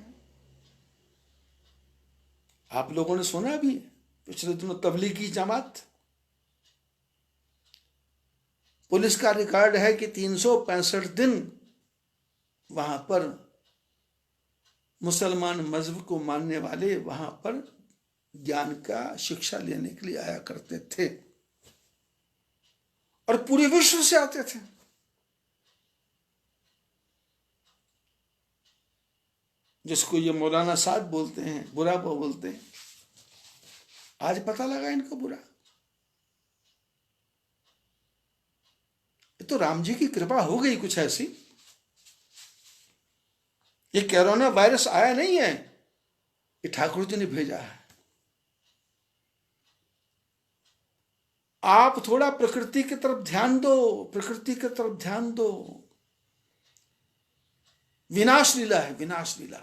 [SPEAKER 1] आप लोगों ने सुना भी पिछले दिनों तबलीगी जमात, पुलिस का रिकॉर्ड है कि 365 दिन वहां पर मुसलमान मजहब को मानने वाले वहां पर ज्ञान का शिक्षा लेने के लिए आया करते थे और पूरे विश्व से आते थे। जिसको ये मौलाना साहब बोलते हैं, बुरा बोलते हैं, आज पता लगा इनको बुरा। ये तो राम जी की कृपा हो गई कुछ ऐसी। ये कोरोना वायरस आया नहीं है, ये ठाकुर जी ने भेजा है। आप थोड़ा प्रकृति की तरफ ध्यान दो, प्रकृति की तरफ ध्यान दो। विनाश लीला है, विनाश लीला।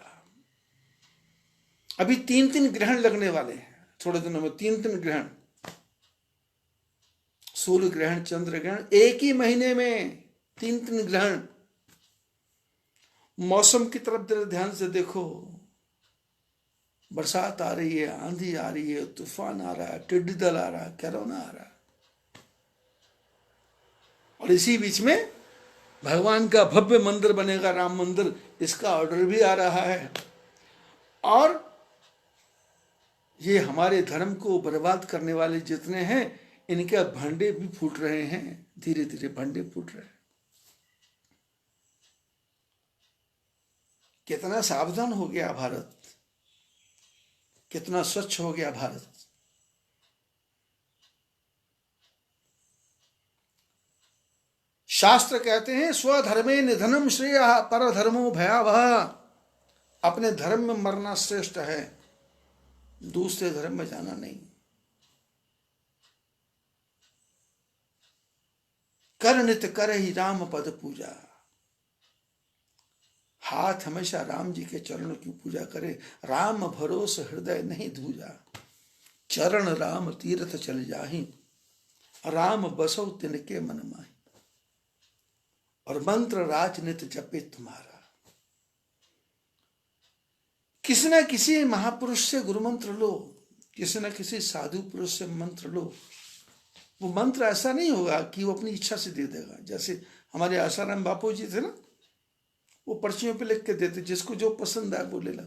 [SPEAKER 1] अभी 3 ग्रहण लगने वाले हैं थोड़े दिनों में, 3 ग्रहण, सूर्य ग्रहण, चंद्र ग्रहण, एक ही महीने में 3 ग्रहण। मौसम की तरफ जरा ध्यान से देखो, बरसात आ रही है, आंधी आ रही है, तूफान आ रहा है, टिड्डी दल आ रहा है, कोरोना आ रहा है। और इसी बीच में भगवान का भव्य मंदिर बनेगा, राम मंदिर, इसका ऑर्डर भी आ रहा है। और ये हमारे धर्म को बर्बाद करने वाले जितने हैं, इनके भंडे भी फूट रहे हैं, धीरे धीरे भंडे फूट रहे हैं। कितना सावधान हो गया भारत, कितना स्वच्छ हो गया भारत। शास्त्र कहते हैं स्वधर्मे निधनम श्रेय परधर्मो भयावह। अपने धर्म में मरना श्रेष्ठ है, दूसरे धर्म में जाना नहीं। कर नित करे ही राम पद पूजा। हाथ हमेशा राम जी के चरणों की पूजा करे। राम भरोस हृदय नहीं धूजा, चरण राम तीर्थ चल जाहि, राम बसो तिनके मन माहि। और मंत्र राजनित जपे तुम्हारा। किसी न किसी महापुरुष से गुरु मंत्र लो, किसी न किसी साधु पुरुष से मंत्र लो। वो मंत्र ऐसा नहीं होगा कि वो अपनी इच्छा से दे देगा। जैसे हमारे आसाराम बापू जी थे ना, वो पर्चियों पे लिख के देते, जिसको जो पसंद आए वो ले ला।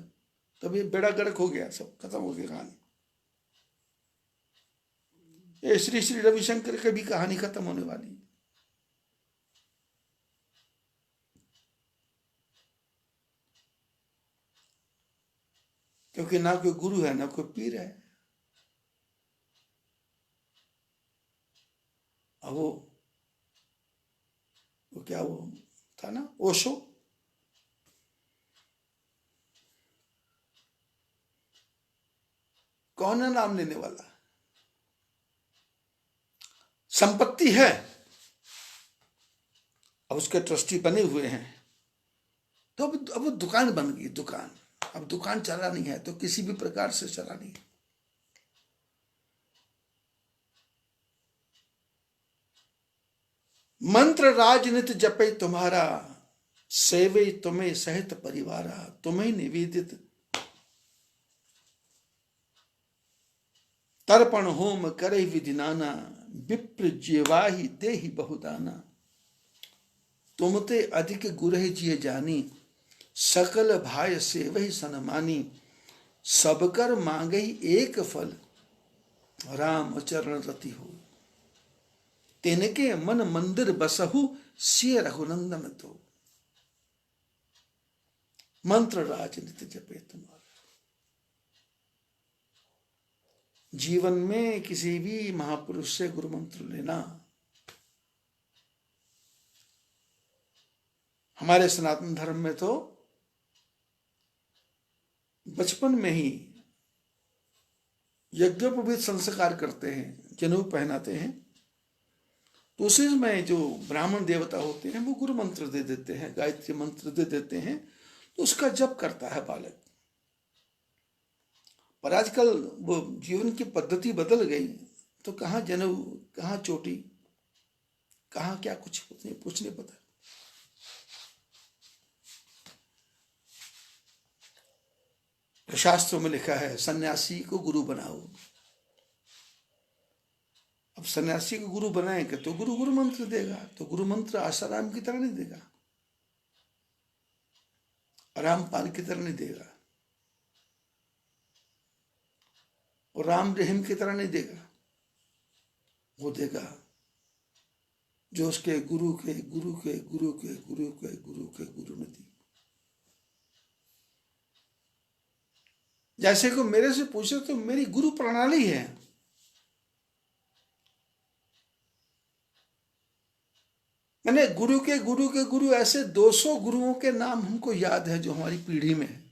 [SPEAKER 1] तब ये बेड़ा गर्क हो गया, सब खत्म हो गई कहानी। ये श्री श्री रविशंकर की भी कहानी खत्म होने वाली। क्योंकि ना कोई गुरु है, ना कोई पीर है। अब वो क्या वो था ना, ओशो, कौन है नाम लेने वाला? संपत्ति है, अब उसके ट्रस्टी बने हुए हैं, तो अब वो दुकान बन गई, दुकान। अब दुकान चला नहीं है तो किसी भी प्रकार से चला नहीं। मंत्र राजनित जपे तुम्हारा, सेवे तुम्हें सहित परिवारा। तुम्हें निवेदित तर्पण होम करे विधि नाना, विप्र जेवाही देहि बहुदाना। तुमते अधिक गुरह जिय जानी, सकल भाय से वही सनमानी। सबकर मांगई एक फल, राम चरण रति हो। तिनके मन मंदिर बसहु, सिय रघुनंदन तो। मंत्र राजनित जपे तुम्हारा। जीवन में किसी भी महापुरुष से गुरु मंत्र लेना हमारे सनातन धर्म में तो बचपन में ही यज्ञोपवीत संस्कार करते हैं, जनेऊ पहनाते हैं, तो उसी में जो ब्राह्मण देवता होते हैं वो गुरु मंत्र दे देते हैं, गायत्री मंत्र दे देते हैं, तो उसका जप करता है बालक। पर आजकल वो जीवन की पद्धति बदल गई, तो कहाँ जनेऊ, कहाँ चोटी, कहाँ क्या, कुछ नहीं पता। शास्त्रों में लिखा है सन्यासी को गुरु बनाओ। अब सन्यासी को गुरु बनाएंगे तो गुरु गुरु मंत्र देगा, तो गुरु मंत्र आसाराम की तरह नहीं देगा, रामपाल की तरह नहीं देगा, और राम रहीम की तरह नहीं देगा। वो देगा जो उसके गुरु के गुरु के गुरु के गुरु के गुरु के गुरु ने दी। जैसे को मेरे से पूछे तो मेरी गुरु प्रणाली है। मैंने गुरु के गुरु के गुरु, ऐसे 200 गुरुओं के नाम हमको याद है जो हमारी पीढ़ी में है।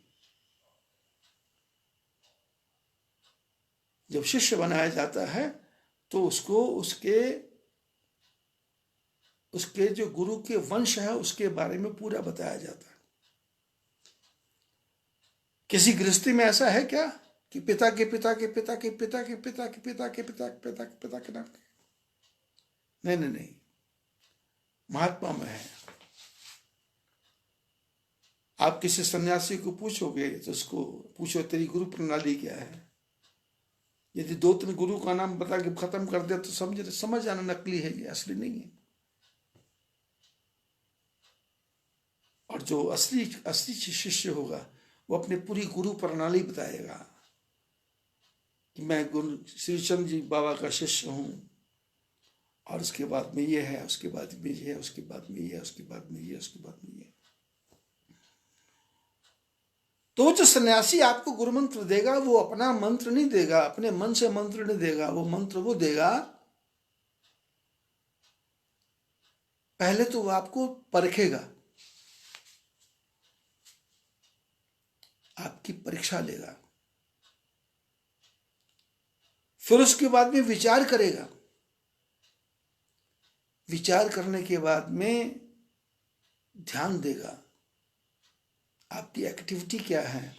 [SPEAKER 1] जब शिष्य बनाया जाता है तो उसको उसके जो गुरु के वंश है उसके बारे में पूरा बताया जाता है। किसी गृहस्थी में ऐसा है क्या कि पिता के पिता के पिता के पिता के पिता के पिता के पिता के पिता के पिता के नाम? नहीं नहीं नहीं, महात्मा में है। आप किसी सन्यासी को पूछोगे तो उसको पूछो तेरी गुरु प्रणाली क्या है, यदि 2-3 गुरु का नाम बता के खत्म कर दे तो समझ जाना नकली है, ये असली नहीं है। और जो असली शिष्य होगा वो अपनी पूरी गुरु प्रणाली बताएगा कि मैं गुरु श्री चंद्र जी बाबा का शिष्य हूं, और उसके बाद में ये है, उसके बाद में ये है, उसके बाद में ये है, उसके बाद में ये, उसके बाद में ये। तो जो सन्यासी आपको गुरु मंत्र देगा वो अपना मंत्र नहीं देगा, अपने मन से मंत्र नहीं देगा, वो मंत्र वो देगा पहले तो वो आपको परखेगा, आपकी परीक्षा लेगा, फिर उसके बाद में विचार करेगा। विचार करने के बाद में ध्यान देगा आपकी एक्टिविटी क्या है,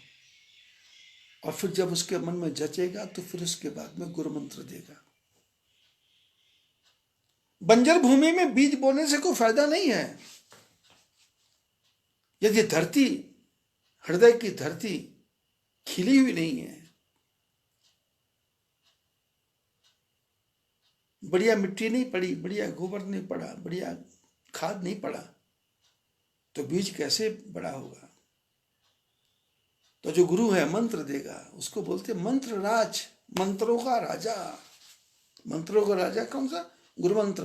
[SPEAKER 1] और फिर जब उसके मन में जचेगा तो फिर उसके बाद में गुरु मंत्र देगा। बंजर भूमि में बीज बोने से कोई फायदा नहीं है। यदि धरती, हृदय की धरती खिली हुई नहीं है, बढ़िया मिट्टी नहीं पड़ी, बढ़िया गोबर नहीं पड़ा, बढ़िया खाद नहीं पड़ा, तो बीज कैसे बड़ा होगा? तो जो गुरु है मंत्र देगा, उसको बोलते मंत्र राज, मंत्रों का राजा। मंत्रों का राजा कौन सा? गुरु मंत्र।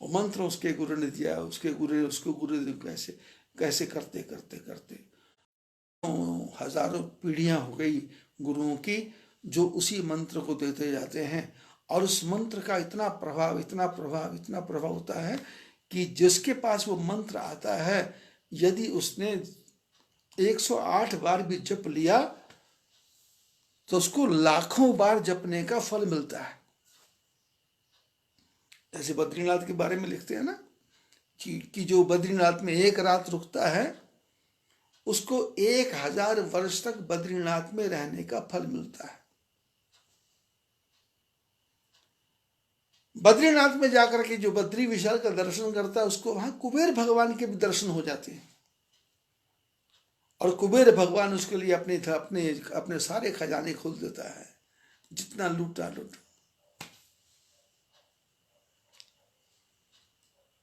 [SPEAKER 1] वो मंत्र उसके गुरु ने दिया, उसको गुरु कैसे कैसे करते करते करते हजारों पीढ़ियां हो गई गुरुओं की, जो उसी मंत्र को देते जाते हैं। और उस मंत्र का इतना प्रभाव होता है कि जिसके पास वो मंत्र आता है, यदि उसने 108 बार भी जप लिया तो उसको लाखों बार जपने का फल मिलता है। जैसे बद्रीनाथ के बारे में लिखते हैं ना कि जो बद्रीनाथ में एक रात रुकता है उसको 1000 वर्ष तक बद्रीनाथ में रहने का फल मिलता है। बद्रीनाथ में जाकर के जो बद्री विशाल का दर्शन करता है उसको वहां कुबेर भगवान के भी दर्शन हो जाते हैं, और कुबेर भगवान उसके लिए अपने सारे खजाने खोल देता है, जितना लूटा।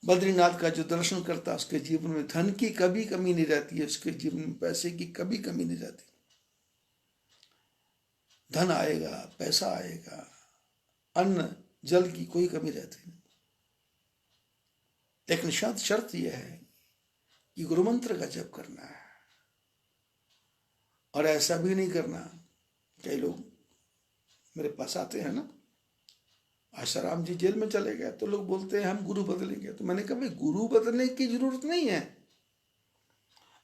[SPEAKER 1] बद्रीनाथ का जो दर्शन करता है उसके जीवन में धन की कभी कमी नहीं रहती है, उसके जीवन में पैसे की कभी कमी नहीं रहती। धन आएगा, पैसा आएगा, अन्न जल की कोई कमी रहती नहीं। लेकिन शर्त यह है कि गुरु मंत्र का जप करना है, और ऐसा भी नहीं करना। कई लोग मेरे पास आते हैं ना, आशाराम जी जेल में चले गए तो लोग बोलते हैं हम गुरु बदलेंगे, तो मैंने कहा भाई गुरु बदलने की जरूरत नहीं है।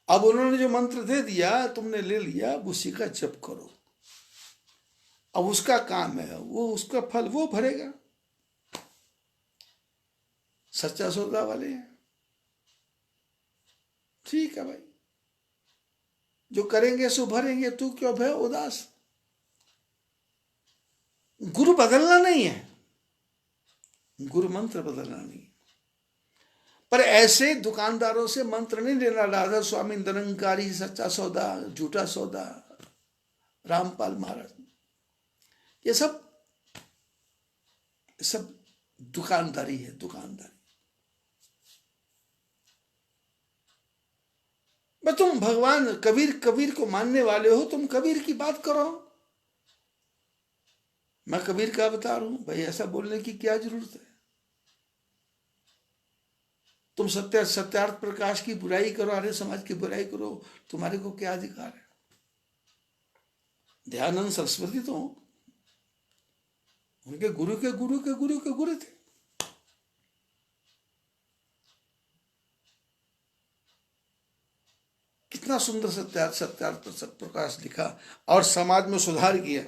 [SPEAKER 1] अब उन्होंने जो मंत्र दे दिया तुमने ले लिया, अब उसी का जप करो। अब उसका काम है, वो उसका फल वो भरेगा। सच्चा सौदा वाले हैं, ठीक है भाई, जो करेंगे सो भरेंगे, तू क्यों भय उदास। गुरु बदलना नहीं है, गुरु मंत्र बदलना नहीं। पर ऐसे दुकानदारों से मंत्र नहीं लेना, राधा स्वामी निरंकारी, सच्चा सौदा, झूठा सौदा, रामपाल महाराज, ये सब दुकानदारी है, दुकानदारी। मैं तुम भगवान कबीर को मानने वाले हो, तुम कबीर की बात करो। मैं कबीर का अवतार हूं भाई, ऐसा बोलने की क्या जरूरत है। तुम सत्यार्थ प्रकाश की बुराई करो, आर्य समाज की बुराई करो, तुम्हारे को क्या अधिकार है। दयानंद सरस्वती तो उनके गुरु के गुरु के गुरु के गुरु थे। कितना सुंदर सत्यार्थ प्रकाश लिखा और समाज में सुधार किया।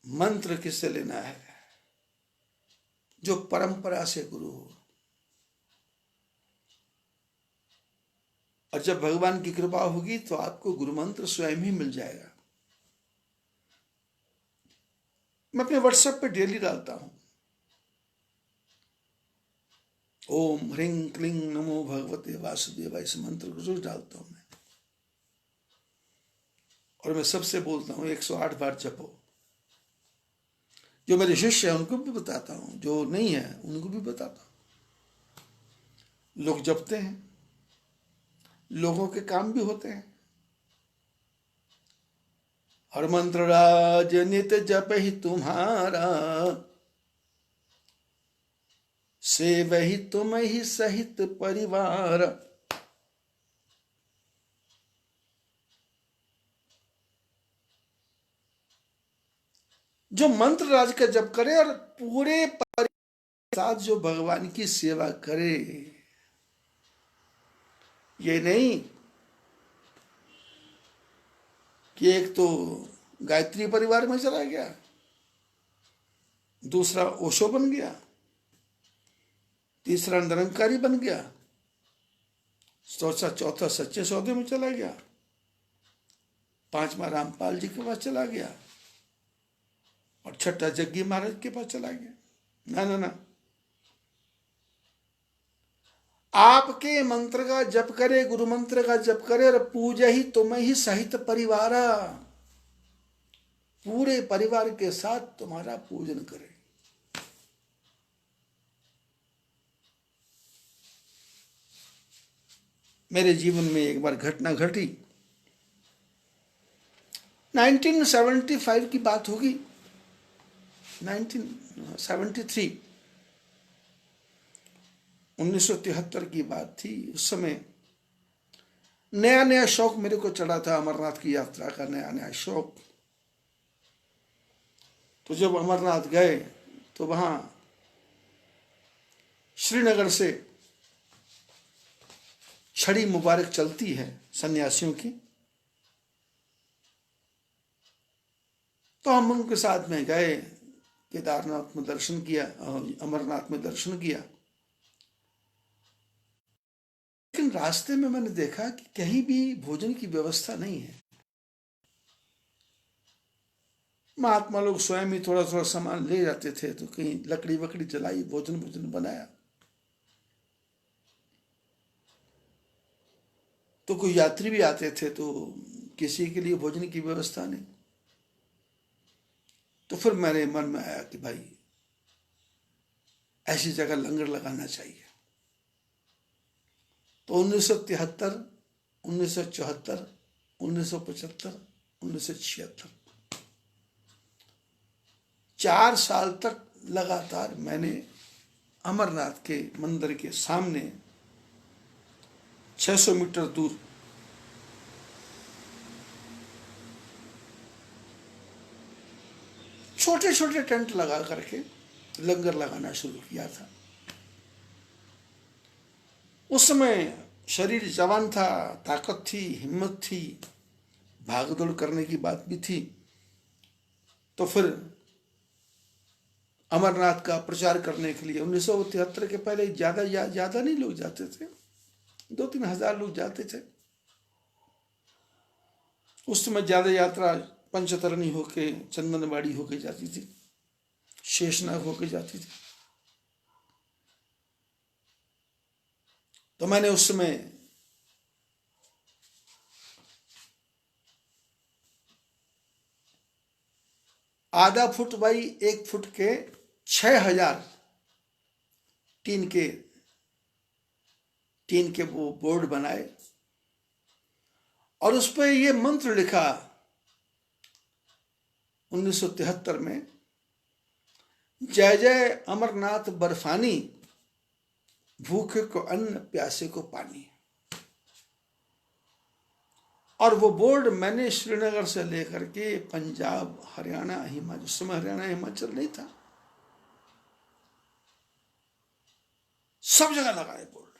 [SPEAKER 1] मंत्र किससे लेना है? जो परंपरा से गुरु हो। और जब भगवान की कृपा होगी तो आपको गुरु मंत्र स्वयं ही मिल जाएगा। मैं अपने व्हाट्सएप पे डेली डालता हूं, ओम ह्रीं क्लीं नमो भगवते वासुदेवाय, इस मंत्र को रोज डालता हूं मैं। और मैं सबसे बोलता हूं 108 बार जपो। जो मेरे शिष्य हैं उनको भी बताता हूं, जो नहीं है उनको भी बताता हूं। लोग जपते हैं, लोगों के काम भी होते हैं। हर मंत्र राज नित जप ही तुम्हारा, से वही तुम ही सहित परिवार। जो मंत्र राज का जप करे और पूरे परिवार के साथ जो भगवान की सेवा करे, ये नहीं कि एक तो गायत्री परिवार में चला गया, दूसरा ओशो बन गया, तीसरा निरंकारी बन गया, चौथा सच्चे सौदे में चला गया, पांचवा रामपाल जी के पास चला गया और छठा जग्गी महाराज के पास चला गया। ना ना ना, आपके मंत्र का जप करे, गुरु मंत्र का जप करे और पूजा ही तुम्हें ही सहित परिवार, पूरे परिवार के साथ तुम्हारा पूजन करे। मेरे जीवन में एक बार घटना घटी, 1975 की बात होगी, 1973, 1973 की बात थी। उस समय नया नया शौक मेरे को चढ़ा था, अमरनाथ की यात्रा का नया नया शौक। तो जब अमरनाथ गए तो वहां श्रीनगर से छड़ी मुबारक चलती है सन्यासियों की, तो हम उनके साथ में गए, केदारनाथ में दर्शन किया, अमरनाथ में दर्शन किया। लेकिन रास्ते में मैंने देखा कि कहीं भी भोजन की व्यवस्था नहीं है। महात्मा लोग स्वयं ही थोड़ा थोड़ा सामान ले जाते थे, तो कहीं लकड़ी वकड़ी जलाई, भोजन बनाया। तो कोई यात्री भी आते थे तो किसी के लिए भोजन की व्यवस्था नहीं। तो फिर मेरे मन में आया कि भाई ऐसी जगह लंगर लगाना चाहिए। तो 1973, 1974, 1975, 1976, 4 साल तक लगातार मैंने अमरनाथ के मंदिर के सामने 600 मीटर दूर छोटे छोटे टेंट लगा करके लंगर लगाना शुरू किया था। उस समय शरीर जवान था, ताकत थी, हिम्मत थी, भागदौड़ करने की बात भी थी। तो फिर अमरनाथ का प्रचार करने के लिए 1973 के पहले ज्यादा नहीं लोग जाते थे, 2-3 हजार लोग जाते थे। उस समय ज्यादा यात्रा पंचतरणी होके, चंदनवाड़ी होके जाती थी, शेषनाग होके जाती थी। तो मैंने उस समय आधा फुट बाई 1 फुट के 6000 टीन के वो बोर्ड बनाए और उस पर ये मंत्र लिखा 1973 में, जय जय अमरनाथ बर्फानी, भूखे को अन्न प्यासे को पानी। और वो बोर्ड मैंने श्रीनगर से लेकर के पंजाब, हरियाणा, हिमाचल, उस समय हरियाणा हिमाचल नहीं था, सब जगह लगाए बोर्ड,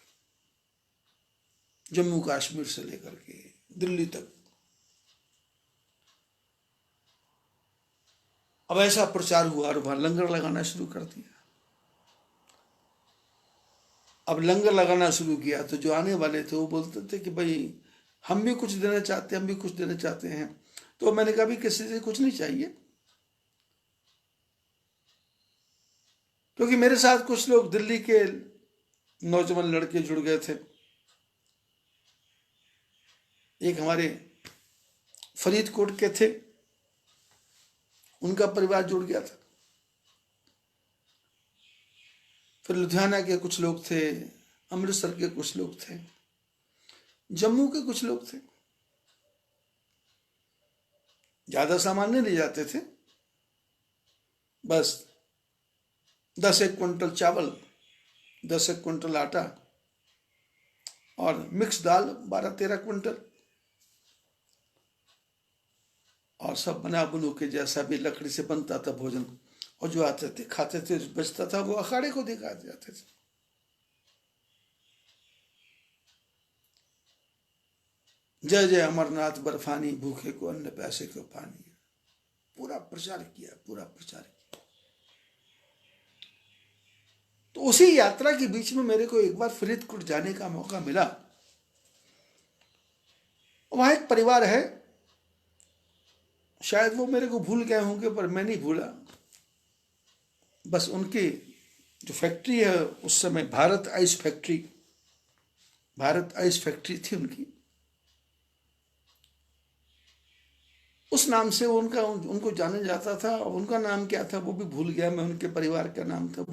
[SPEAKER 1] जम्मू कश्मीर से लेकर के दिल्ली तक। अब ऐसा प्रचार हुआ और वहां लंगर लगाना शुरू कर दिया। अब लंगर लगाना शुरू किया तो जो आने वाले थे वो बोलते थे कि भाई हम भी कुछ देना चाहते हैं, हम भी कुछ देना चाहते हैं। तो मैंने कहा भी किसी से कुछ नहीं चाहिए, क्योंकि मेरे साथ कुछ लोग दिल्ली के नौजवान लड़के जुड़ गए थे। एक हमारे फरीदकोट के थे, उनका परिवार जुड़ गया था। फिर लुधियाना के कुछ लोग थे, अमृतसर के कुछ लोग थे, जम्मू के कुछ लोग थे। ज्यादा सामान नहीं ले जाते थे, बस 10-1 क्विंटल चावल, 10-1 क्विंटल आटा और मिक्स दाल 12-13 क्विंटल, और सब बना बुनू के जैसा भी लकड़ी से बनता था भोजन। और जो आते थे खाते थे, बचता था वो अखाड़े को दिखा जाते थे। जय जय अमरनाथ बर्फानी, भूखे को अन्न प्यासे को पानी। पूरा प्रचार किया, पूरा प्रचार किया। तो उसी यात्रा के बीच में मेरे को एक बार फरीदकोट जाने का मौका मिला। वहां एक परिवार है, शायद वो मेरे को भूल गए होंगे पर मैं नहीं भूला। बस उनकी जो फैक्ट्री है उस समय भारत आइस फैक्ट्री थी उनकी, उस नाम से उनको जाना जाता था। और उनका नाम क्या था वो भी भूल गया मैं, उनके परिवार का नाम था।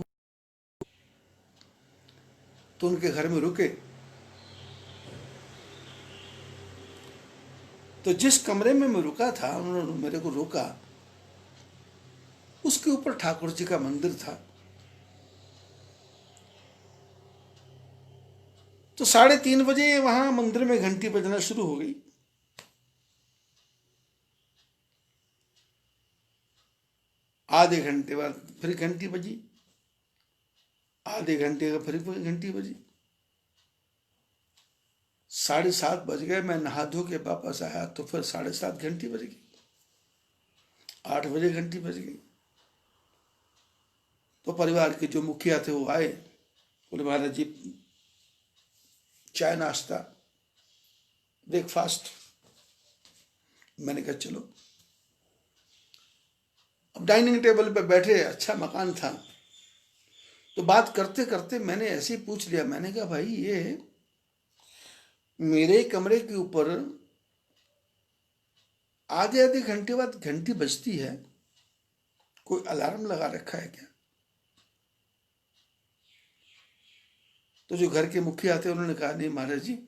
[SPEAKER 1] तो उनके घर में रुके, तो जिस कमरे में मैं रुका था उन्होंने मेरे को रोका, उसके ऊपर ठाकुर जी का मंदिर था। तो 3:30 बजे वहां मंदिर में घंटी बजना शुरू हो गई। आधे घंटे बाद फिर घंटी बजी, आधे घंटे का फिर घंटी बजी, 7:30 बज गए। मैं नहा धो के वापस आया तो फिर 7:30 घंटी बज गई, 8 बजे घंटी बज गई। तो परिवार के जो मुखिया थे वो आए, बोले महाराज जी चाय नाश्ता ब्रेकफास्ट। मैंने कहा चलो। अब डाइनिंग टेबल पे बैठे, अच्छा मकान था, तो बात करते करते मैंने ऐसे ही पूछ लिया, मैंने कहा भाई ये मेरे कमरे के ऊपर आधे घंटे बाद घंटी बजती है, कोई अलार्म लगा रखा है क्या? तो जो घर के मुखिया थे उन्होंने कहा नहीं महाराज जी,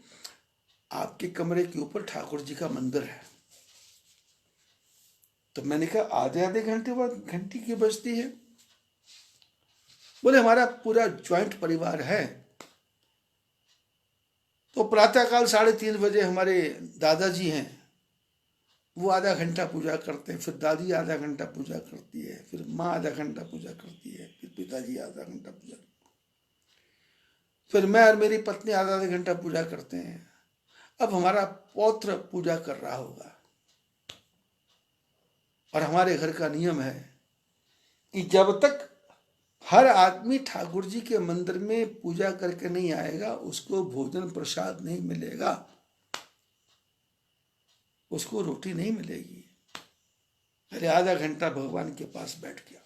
[SPEAKER 1] आपके कमरे के ऊपर ठाकुर जी का मंदिर है। तो मैंने कहा आधे घंटे बाद घंटी क्यों बजती है? बोले हमारा पूरा ज्वाइंट परिवार है। तो प्रातःकाल 3:30 बजे हमारे दादाजी हैं, वो आधा घंटा पूजा करते हैं, फिर दादी आधा घंटा पूजा करती है, फिर माँ आधा घंटा पूजा करती है, फिर पिताजी आधा घंटा पूजा, फिर मैं और मेरी पत्नी आधा आधा घंटा पूजा करते हैं। अब हमारा पौत्र पूजा कर रहा होगा, और हमारे घर का नियम है कि जब तक हर आदमी ठाकुर जी के मंदिर में पूजा करके नहीं आएगा, उसको भोजन प्रसाद नहीं मिलेगा, उसको रोटी नहीं मिलेगी। अरे आधा घंटा भगवान के पास बैठ गया।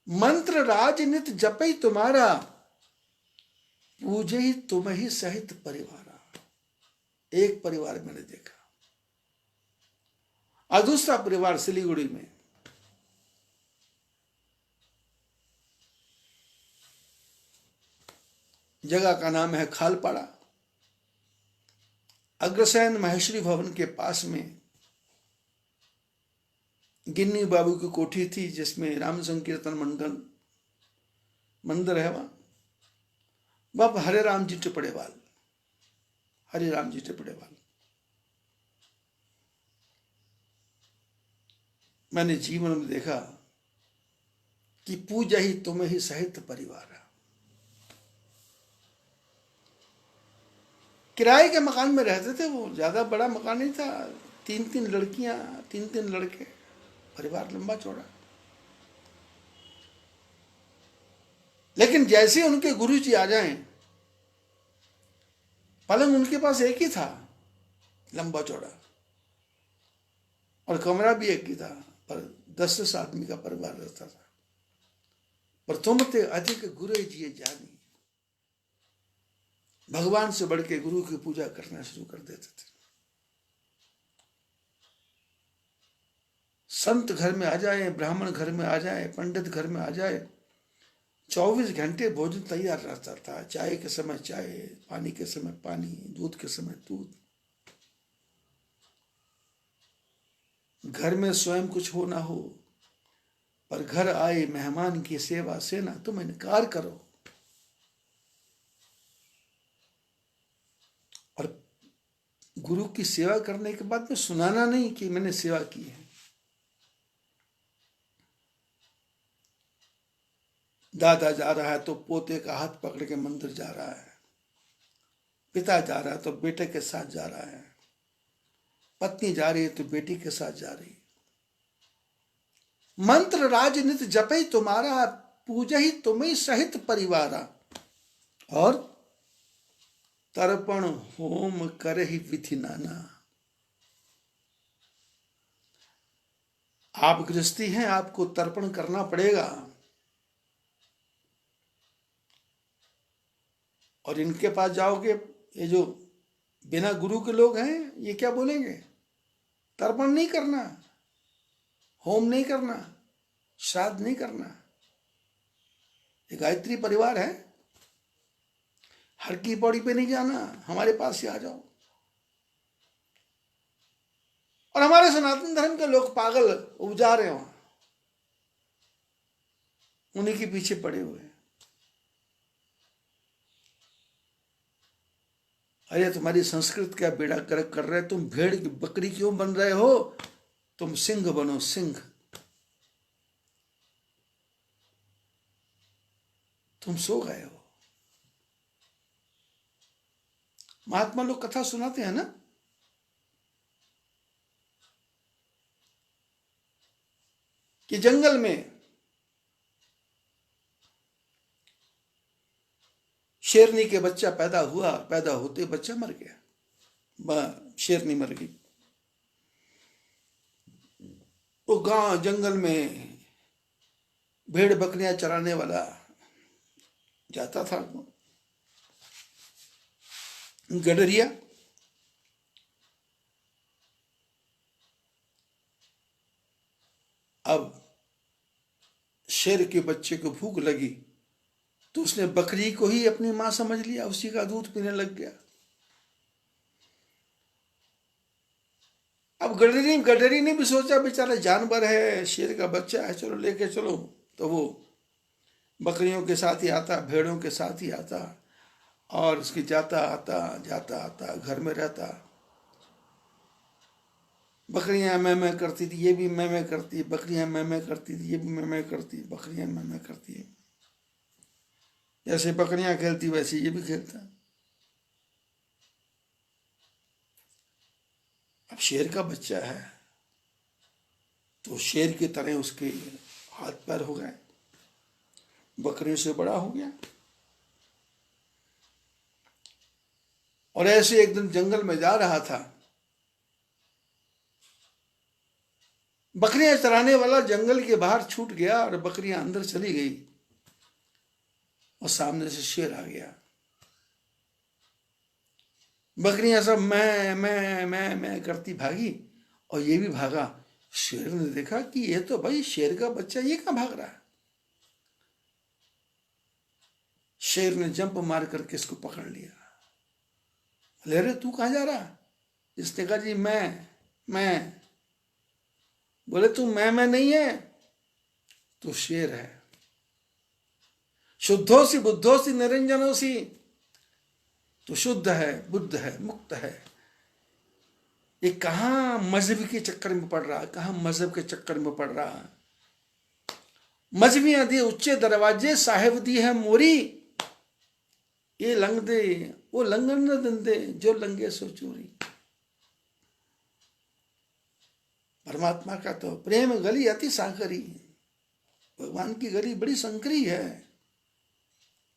[SPEAKER 1] मंत्र राज नित जपई तुम्हारा, पूजे ही तुम ही सहित परिवारा। एक परिवार मैंने देखा, और दूसरा परिवार सिलीगुड़ी में, जगह का नाम है खालपाड़ा। अग्रसेन महेश्वरी भवन के पास में गिन्नी बाबू की कोठी थी, जिसमें राम संकीर्तन मंडल मंदिर है। वहां बाबा हरे राम जी टिपड़ेवाल, हरे राम जी टिपड़ेवाल, मैंने जीवन में देखा कि पूजा ही तुम्हें ही सहित परिवार। किराए के मकान में रहते थे वो, ज्यादा बड़ा मकान नहीं था, 3-3 लड़कियां, 3-3 लड़के, परिवार लंबा चौड़ा। लेकिन जैसे उनके गुरुजी आ जाएं, पलंग उनके पास एक ही था, लंबा चौड़ा, और कमरा भी एक ही था, पर 10 आदमी का परिवार रहता था। पर तुम ते अधिक गुरु जी जानी, भगवान से बढ़ के गुरु की पूजा करना शुरू कर देते थे। संत घर में आ जाए, ब्राह्मण घर में आ जाए, पंडित घर में आ जाए, 24 घंटे भोजन तैयार रहता था। चाय के समय चाय, पानी के समय पानी, दूध के समय दूध। घर में स्वयं कुछ हो ना हो, पर घर आए मेहमान की सेवा से ना तुम इनकार करो। और गुरु की सेवा करने के बाद में सुनाना नहीं कि मैंने सेवा की है। दादा जा रहा है तो पोते का हाथ पकड़ के मंदिर जा रहा है, पिता जा रहा है तो बेटे के साथ जा रहा है, पत्नी जा रही है तो बेटी के साथ जा रही है। मंत्र राजनित जपे तुम्हारा, पूजा ही तुम्हें सहित परिवारा, और तर्पण होम करे ही विधि नाना। आप गृहस्थी हैं, आपको तर्पण करना पड़ेगा। और इनके पास जाओगे, ये जो बिना गुरु के लोग हैं, ये क्या बोलेंगे? तर्पण नहीं करना, होम नहीं करना, श्राद्ध नहीं करना। ये गायत्री परिवार है, हर की पौड़ी पे नहीं जाना, हमारे पास ही आ जाओ। और हमारे सनातन धर्म के लोग पागल उपजा रहे हो, उन्हीं के पीछे पड़े हुए हैं। अरे तुम्हारी संस्कृत क्या बेड़ा गर्क कर रहे, तुम भेड़ की बकरी क्यों बन रहे हो? तुम सिंह बनो, सिंह। तुम सो गए हो। महात्मा लोग कथा सुनाते हैं ना, कि जंगल में शेरनी के बच्चा पैदा हुआ, पैदा होते बच्चा मर गया, शेरनी मर गई। वो गांव जंगल में भेड़ बकरियां चराने वाला जाता था, गडरिया। अब शेर के बच्चे को भूख लगी तो उसने बकरी को ही अपनी मां समझ लिया, उसी का दूध पीने लग गया। अब गडरी ने भी सोचा बेचारा जानवर है, शेर का बच्चा है, चलो लेके चलो। तो वो बकरियों के साथ ही आता, भेड़ों के साथ ही आता, और उसकी जाता आता घर में रहता। बकरियां मैं करती थी, ये भी मैं करती, बकरियां मैं करती थी, ये भी मैं करती, बकरियां मैं करती है। जैसे बकरियां खेलती वैसे ये भी खेलता। अब शेर का बच्चा है तो शेर की तरह उसके हाथ पैर हो गए, बकरियों से बड़ा हो गया। और ऐसे एक दिन जंगल में जा रहा था, बकरियां चराने वाला जंगल के बाहर छूट गया और बकरियां अंदर चली गई और सामने से शेर आ गया। बकरियां सब मैं करती भागी और ये भी भागा। शेर ने देखा कि ये तो भाई शेर का बच्चा, ये कहां भाग रहा है। शेर ने जंप मार करके इसको पकड़ लिया। बोले अरे तू कहां जा रहा। इसने कहा जी मैं। बोले तू मैं नहीं है, तू शेर है। शुद्धोसी बुद्धोसी निरंजनोसी, तू शुद्ध है, बुद्ध है, मुक्त है। ये कहां मजहब के चक्कर में पड़ रहा, कहां मजहब के चक्कर में पड़ रहा। मजहबियां दी उच्चे दरवाजे, साहेब दी है मोरी। ये लंघ दे वो लंघन न दंदे, जो लंघे सो चोरी। परमात्मा का तो प्रेम गली अति सांकरी, भगवान की गली बड़ी संकरी है।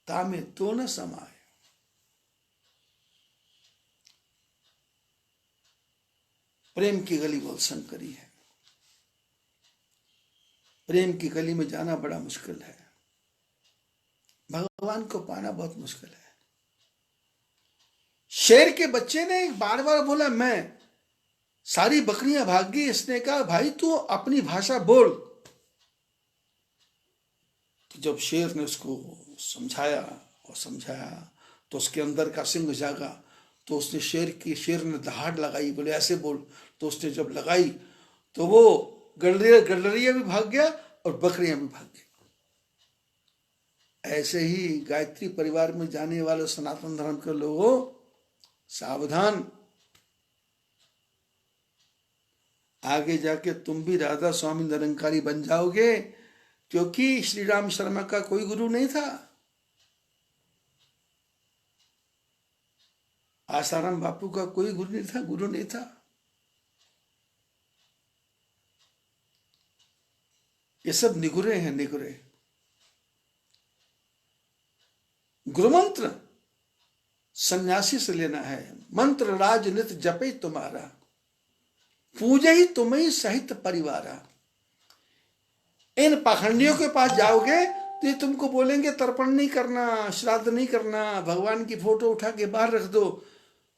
[SPEAKER 1] तामे तो न समाए। प्रेम की गली बहुत संकरी है, प्रेम की गली में जाना बड़ा मुश्किल है, भगवान को पाना बहुत मुश्किल है। शेर के बच्चे ने बार बार बोला मैं, सारी बकरियां भाग गई। इसने कहा भाई तू अपनी भाषा बोल। तो जब शेर ने उसको समझाया तो उसके अंदर का सिंह जागा। तो उसने शेर ने दहाड़ लगाई, बोले ऐसे बोल। तो उसने जब लगाई तो वो गडरिया भी भाग गया और बकरियां भी भाग गई। ऐसे ही गायत्री परिवार में जाने वाले सनातन धर्म के लोगों सावधान, आगे जाके तुम भी राधा स्वामी निरंकारी बन जाओगे। क्योंकि श्री राम शर्मा का कोई गुरु नहीं था, आसाराम बापू का कोई गुरु नहीं था। ये सब निगुरे हैं, निगुरे। गुरु मंत्र सन्यासी से लेना है, मंत्र राजनित जपे तुम्हारा, पूजे ही तुम्हें सहित परिवारा। इन पाखंडियों के पास जाओगे तो ये तुमको बोलेंगे तर्पण नहीं करना, श्राद्ध नहीं करना, भगवान की फोटो उठा के बाहर रख दो,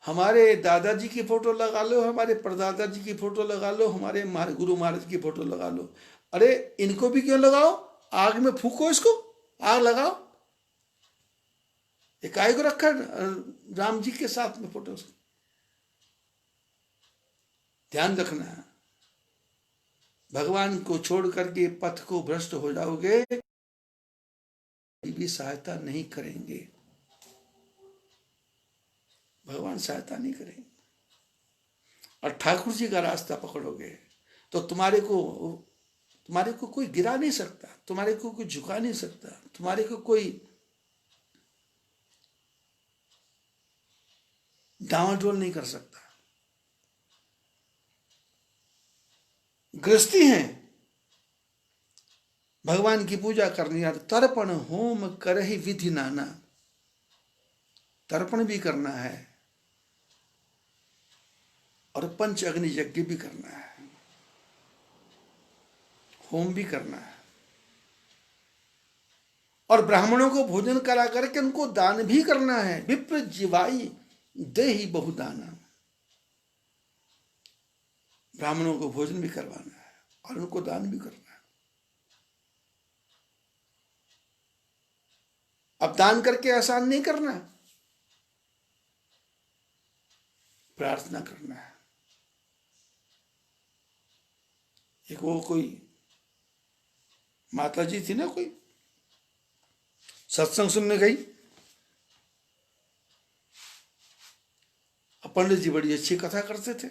[SPEAKER 1] हमारे दादाजी की फोटो लगा लो, हमारे परदादा जी की फोटो लगा लो, हमारे गुरु महाराज की फोटो लगा लो। अरे इनको भी क्यों लगाओ, आग में फूको, इसको आग लगाओ। इकाई को रखा राम जी के साथ में फोटो। ध्यान रखना, भगवान को छोड़ करके पथ को भ्रष्ट हो जाओगे, भी सहायता नहीं करेंगे, भगवान सहायता नहीं करेंगे। और ठाकुर जी का रास्ता पकड़ोगे तो तुम्हारे को कोई गिरा नहीं सकता, तुम्हारे को कोई झुका नहीं सकता, तुम्हारे को कोई डावाडोल नहीं कर सकता। गृहस्थी है, भगवान की पूजा करनी है, तर्पण होम करहि विधि नाना। तर्पण भी करना है और पंच अग्नि यज्ञ भी करना है, होम भी करना है, और ब्राह्मणों को भोजन करा करके उनको दान भी करना है। विप्र जीवाई देहि बहुदाना, ब्राह्मणों को भोजन भी करवाना है और उनको दान भी करना है। अब दान करके एहसान नहीं करना है, प्रार्थना करना है। एक वो कोई माता जी थी ना, कोई सत्संग सुनने गई, पंडित जी बड़ी अच्छी कथा करते थे।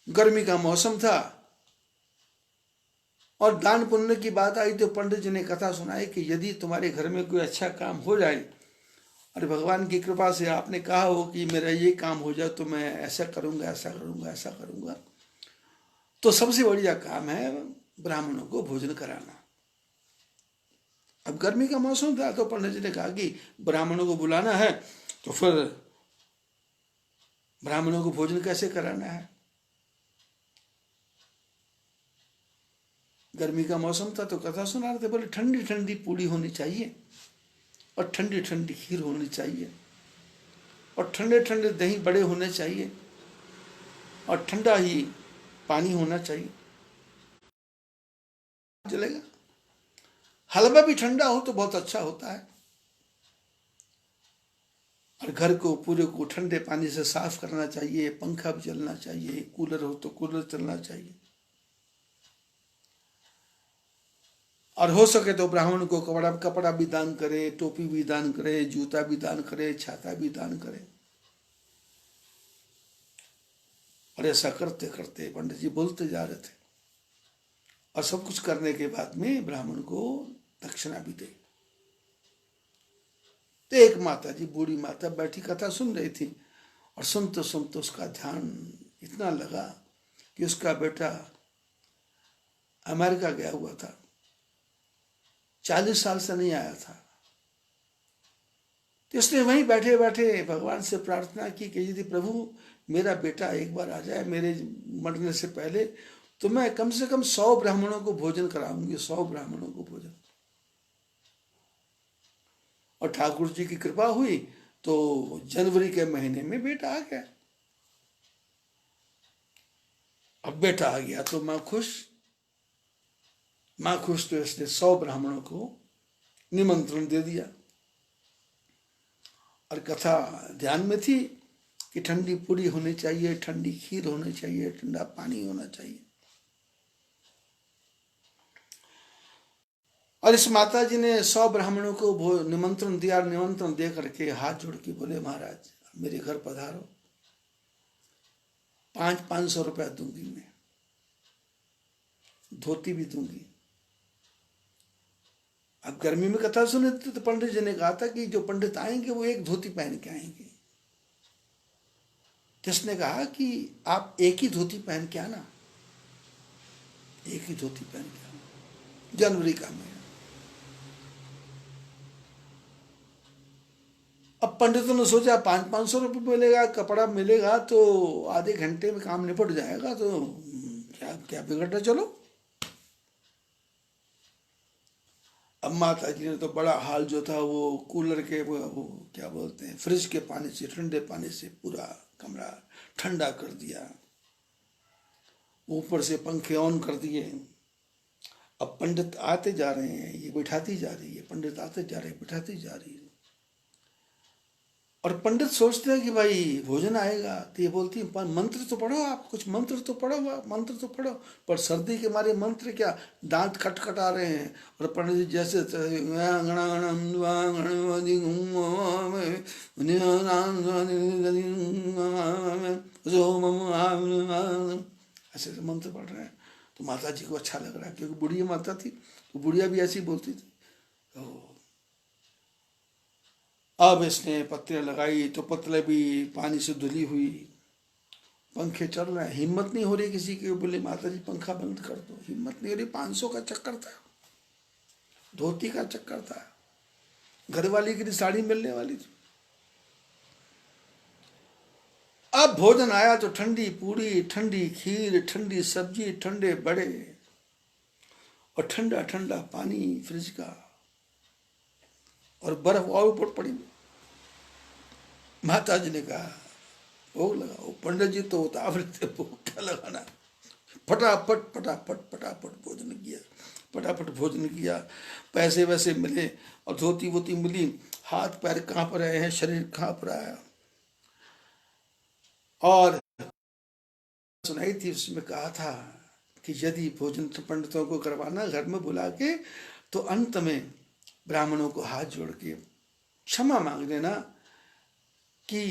[SPEAKER 1] गर्मी का मौसम था और दान पुण्य की बात आई तो पंडित जी ने कथा सुनाई कि यदि तुम्हारे घर में कोई अच्छा काम हो जाए और भगवान की कृपा से आपने कहा हो कि मेरा ये काम हो जाए तो मैं ऐसा करूंगा, ऐसा करूंगा, ऐसा करूंगा, तो सबसे बढ़िया काम है ब्राह्मणों को भोजन कराना। अब गर्मी का मौसम था तो पंडित जी ने कहा कि ब्राह्मणों को बुलाना है तो फिर ब्राह्मणों को भोजन कैसे कराना है। गर्मी का मौसम था तो कथा सुना रहे थे, बोले ठंडी ठंडी पूड़ी होनी चाहिए और ठंडी ठंडी खीर होनी चाहिए और ठंडे ठंडे दही बड़े होने चाहिए और ठंडा ही पानी होना चाहिए। चलेगा, हलवा भी ठंडा हो तो बहुत अच्छा होता है। और घर को पूरे को ठंडे पानी से साफ करना चाहिए, पंखा भी चलना चाहिए, कूलर हो तो कूलर चलना चाहिए। और हो सके तो ब्राह्मण को कपड़ा भी दान करे, टोपी भी दान करे, जूता भी दान करे, छाता भी दान करे। और ऐसा करते करते पंडित जी बोलते जा रहे थे और सब कुछ करने के बाद में ब्राह्मण को दक्षिणा भी दे। तो एक माता जी, बूढ़ी माता बैठी कथा सुन रही थी और सुनते सुनते उसका ध्यान इतना लगा कि उसका बेटा अमेरिका गया हुआ था, 40 साल से नहीं आया था। तो इसने वहीं बैठे बैठे भगवान से प्रार्थना की कि यदि प्रभु मेरा बेटा एक बार आ जाए मेरे मरने से पहले तो मैं कम से कम 100 ब्राह्मणों को भोजन कराऊंगी, 100 ब्राह्मणों को भोजन। और ठाकुर जी की कृपा हुई तो जनवरी के महीने में बेटा आ गया। अब बेटा आ गया तो माँ खुश तो इसने 100 ब्राह्मणों को निमंत्रण दे दिया। और कथा ध्यान में थी कि ठंडी पूरी होनी चाहिए, ठंडी खीर होनी चाहिए, ठंडा पानी होना चाहिए। और इस माता जी ने 100 ब्राह्मणों को निमंत्रण दिया। निमंत्रण दे करके हाथ जोड़ के बोले, महाराज मेरे घर पधारो, 500 रुपया दूंगी, मैं धोती भी दूंगी। अब गर्मी में कथा सुने तो पंडित जी ने कहा था कि जो पंडित आएंगे वो एक धोती पहन के आएंगे। जिसने कहा कि आप एक ही धोती पहन के आना, एक ही धोती पहन के आना, जनवरी का महीना। अब पंडितों ने सोचा 500 रुपये मिलेगा, कपड़ा मिलेगा तो आधे घंटे में काम निपट जाएगा, तो क्या क्या बिगड़ना। चलो, अब माता जी ने तो बड़ा हाल जो था वो कूलर के वो क्या बोलते हैं, फ्रिज के पानी से, ठंडे पानी से पूरा कमरा ठंडा कर दिया, ऊपर से पंखे ऑन कर दिए। अब पंडित आते जा रहे हैं, ये बैठाती जा रही है, पंडित आते जा रहे हैं, बैठाती जा रही है। और पंडित सोचते हैं कि भाई भोजन आएगा, तो ये बोलती है मंत्र तो पढ़ो, आप कुछ मंत्र तो पढ़ो, मंत्र तो पढ़ो। पर सर्दी के मारे मंत्र क्या, दांत खटखटा रहे हैं। और पंडित जी जैसे ऐसे मंत्र पढ़ रहे हैं। तो माता जी को अच्छा लग रहा है, क्योंकि बुढ़िया माता थी, तो बुढ़िया भी ऐसी बोलती थी। तो अब इसने पत्तियां लगाई तो पतले भी पानी से धुली हुई, पंखे चल रहे हैं। हिम्मत नहीं हो रही किसी की, बोले माता जी पंखा बंद कर दो, हिम्मत नहीं हो रही। 500 का चक्कर था, धोती का चक्कर था, घरवाली के लिए साड़ी मिलने वाली थी। अब भोजन आया तो ठंडी पूड़ी, ठंडी खीर, ठंडी सब्जी, ठंडे बड़े और ठंडा ठंडा पानी फ्रिज का, और बर्फ और ऊपर पड़ी। माता जी ने कहा भोग लगाओ। पंडित जी तो उतावले थे, भोग क्या लगाना। फटाफट फटाफट फटाफट भोजन किया, फटाफट भोजन किया। पैसे वैसे मिले और धोती वोती मिली, हाथ पैर कांप रहे हैं, शरीर कांप रहा है। और सुनाई थी, उसमें कहा था कि यदि भोजन पंडितों को करवाना घर में बुला के, तो अंत में ब्राह्मणों को हाथ जोड़ के क्षमा मांग लेना कि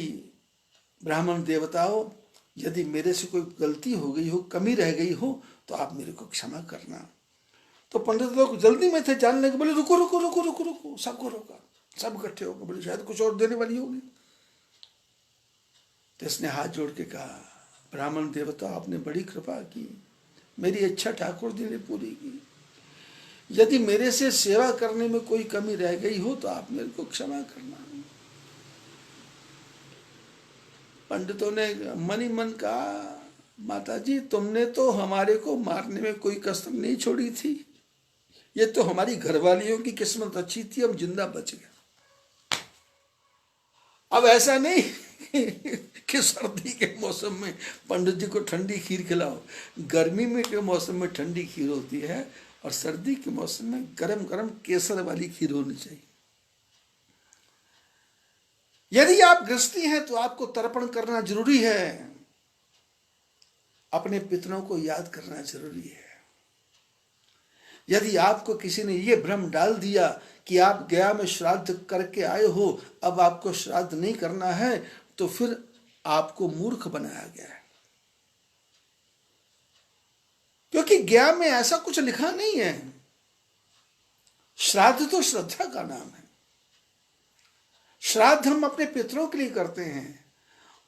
[SPEAKER 1] ब्राह्मण देवताओं, यदि मेरे से कोई गलती हो गई हो, कमी रह गई हो, तो आप मेरे को क्षमा करना। तो पंडित लोग जल्दी में थे, जानने के बोले रुको रुको रुको रुको रुको, सबको रोका, सब इकट्ठे होकर बोले शायद कुछ और देने वाली होगी। तो इसने हाथ जोड़ के कहा, ब्राह्मण देवता आपने बड़ी कृपा की, मेरी इच्छा ठाकुर जी ने पूरी की। यदि मेरे से सेवा करने में कोई कमी रह गई हो तो आप मेरे को क्षमा करना। पंडितों ने मन ही मन कहा, माता जी तुमने तो हमारे को मारने में कोई कसर नहीं छोड़ी थी, ये तो हमारी घरवालियों की किस्मत अच्छी थी, हम जिंदा बच गए। अब ऐसा नहीं कि सर्दी के मौसम में पंडित जी को ठंडी खीर खिलाओ, गर्मी में के मौसम में ठंडी खीर होती है और सर्दी के मौसम में गरम गरम केसर वाली खीर होनी चाहिए। यदि आप गृहस्थी हैं तो आपको तर्पण करना जरूरी है, अपने पितरों को याद करना जरूरी है। यदि आपको किसी ने यह भ्रम डाल दिया कि आप गया में श्राद्ध करके आए हो, अब आपको श्राद्ध नहीं करना है, तो फिर आपको मूर्ख बनाया गया है। क्योंकि गया में ऐसा कुछ लिखा नहीं है। श्राद्ध तो श्रद्धा का नाम है। श्राद्ध हम अपने पितरों के लिए करते हैं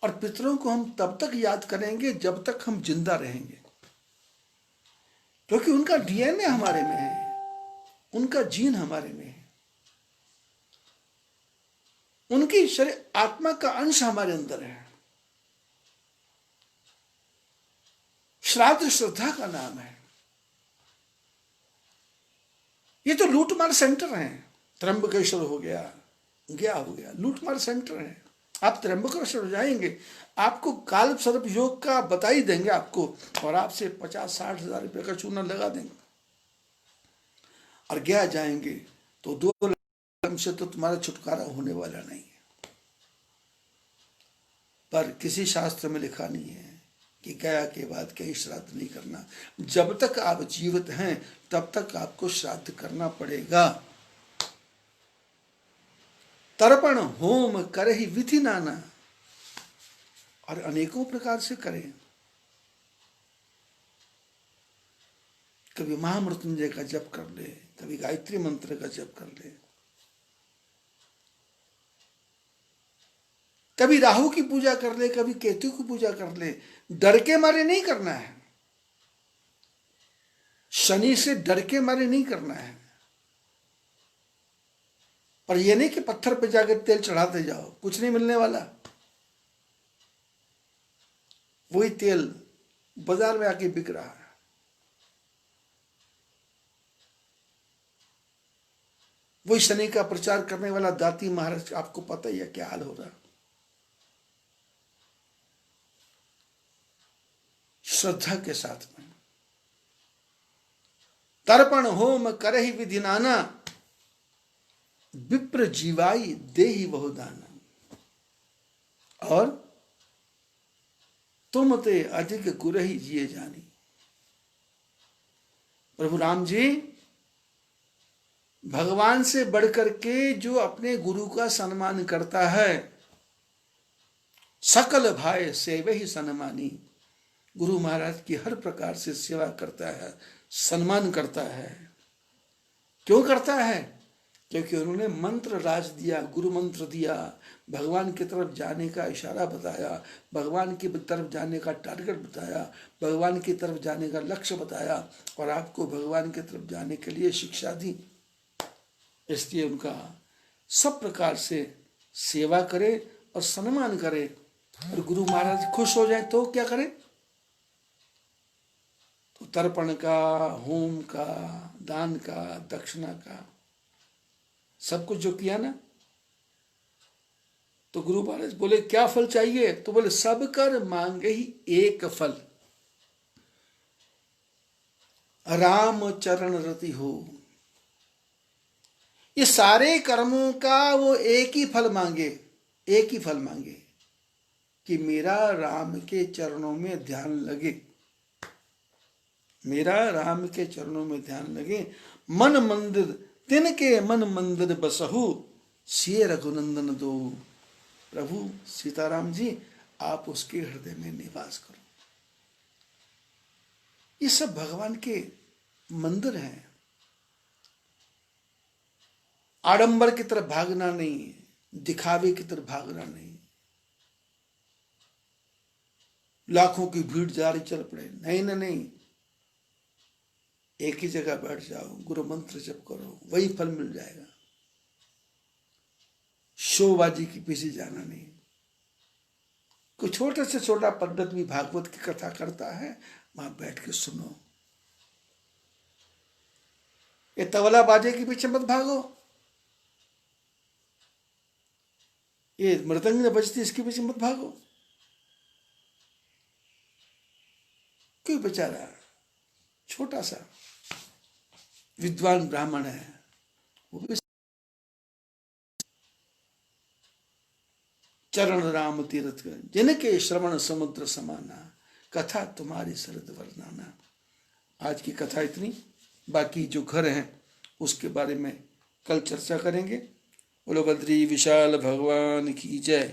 [SPEAKER 1] और पितरों को हम तब तक याद करेंगे जब तक हम जिंदा रहेंगे, क्योंकि उनका डीएनए हमारे में है, उनका जीन हमारे में है, उनकी शरीर आत्मा का अंश हमारे अंदर है। श्राद्ध श्रद्धा का नाम है। ये तो लूटमार सेंटर हैं। त्र्यंबकेश्वर हो गया, गया हो गया, लूटमार सेंटर है। आप त्र्यंबकेश्वर जाएंगे, आपको काल सर्प योग का बता ही देंगे आपको, और आपसे 50-60 हजार रुपये का चूना लगा देंगे। और गया जाएंगे तो 2 लाख से तो तुम्हारा छुटकारा होने वाला नहीं है। पर किसी शास्त्र में लिखा नहीं है कि गया के बाद कहीं श्राद्ध नहीं करना। जब तक आप जीवित हैं तब तक आपको श्राद्ध करना पड़ेगा। तर्पण होम करहि विधि नाना, और अनेकों प्रकार से करें। कभी महामृत्युंजय का जप कर ले, कभी गायत्री मंत्र का जप कर ले, कभी राहु की पूजा कर ले, कभी केतु की पूजा कर ले। डर के मारे नहीं करना है, शनि से डर के मारे नहीं करना है। पर यह नहीं कि पत्थर पे जाकर तेल चढ़ाते जाओ, कुछ नहीं मिलने वाला। वही तेल बाजार में आके बिक रहा है। वही शनि का प्रचार करने वाला दाती महाराज, आपको पता ही है क्या हाल हो रहा। श्रद्धा के साथ में तर्पण होम करहि विधि नाना, विप्र जीवाई देहि बहुदाना, और तुम ते अधिक गुरहि जिए जानी। प्रभु राम जी भगवान से बढ़कर के जो अपने गुरु का सम्मान करता है, सकल भाई सेवे ही सन्मानी। गुरु महाराज की हर प्रकार से सेवा करता है, सम्मान करता है। क्यों करता है? क्योंकि उन्होंने मंत्र राज दिया, गुरु मंत्र दिया, भगवान की तरफ जाने का इशारा बताया, भगवान की तरफ जाने का टारगेट बताया, भगवान की तरफ जाने का लक्ष्य बताया, और आपको भगवान की तरफ जाने के लिए शिक्षा दी। इसलिए उनका सब प्रकार से सेवा करे और सम्मान करे। और गुरु महाराज खुश हो जाए तो क्या करें? तो तर्पण का, होम का, दान का, दक्षिणा का, सब कुछ जो किया ना, तो गुरु महाराज बोले क्या फल चाहिए? तो बोले सब कर मांगे ही एक फल, राम चरण रति हो। ये सारे कर्मों का वो एक ही फल मांगे, एक ही फल मांगे कि मेरा राम के चरणों में ध्यान लगे, मेरा राम के चरणों में ध्यान लगे। मन मंदिर तिनके मन मंदिर बसहु, सिय रघुनंदन दो। प्रभु सीताराम जी आप उसके हृदय में निवास करो। ये सब भगवान के मंदिर हैं। आडंबर की तरफ भागना नहीं, दिखावे की तरफ भागना नहीं, लाखों की भीड़ जारी चल पड़े, नहीं नहीं, एक ही जगह बैठ जाओ, गुरु मंत्र जप करो, वही फल मिल जाएगा। शोबाजी के पीछे जाना नहीं। कोई छोटे से छोटा पंडित भी भागवत की कथा करता है, वहां बैठ के सुनो। ये तबला बाजे के पीछे मत भागो, ये मृदंग बजती इसके पीछे मत भागो। कोई बेचारा छोटा सा विद्वान ब्राह्मण है, वो भी चरण राम तीर्थ जिनके श्रवण समुद्र समाना, कथा तुम्हारी शरद वर्णाना। आज की कथा इतनी, बाकी जो घर हैं उसके बारे में कल चर्चा करेंगे। बोलो बद्री विशाल भगवान की जय।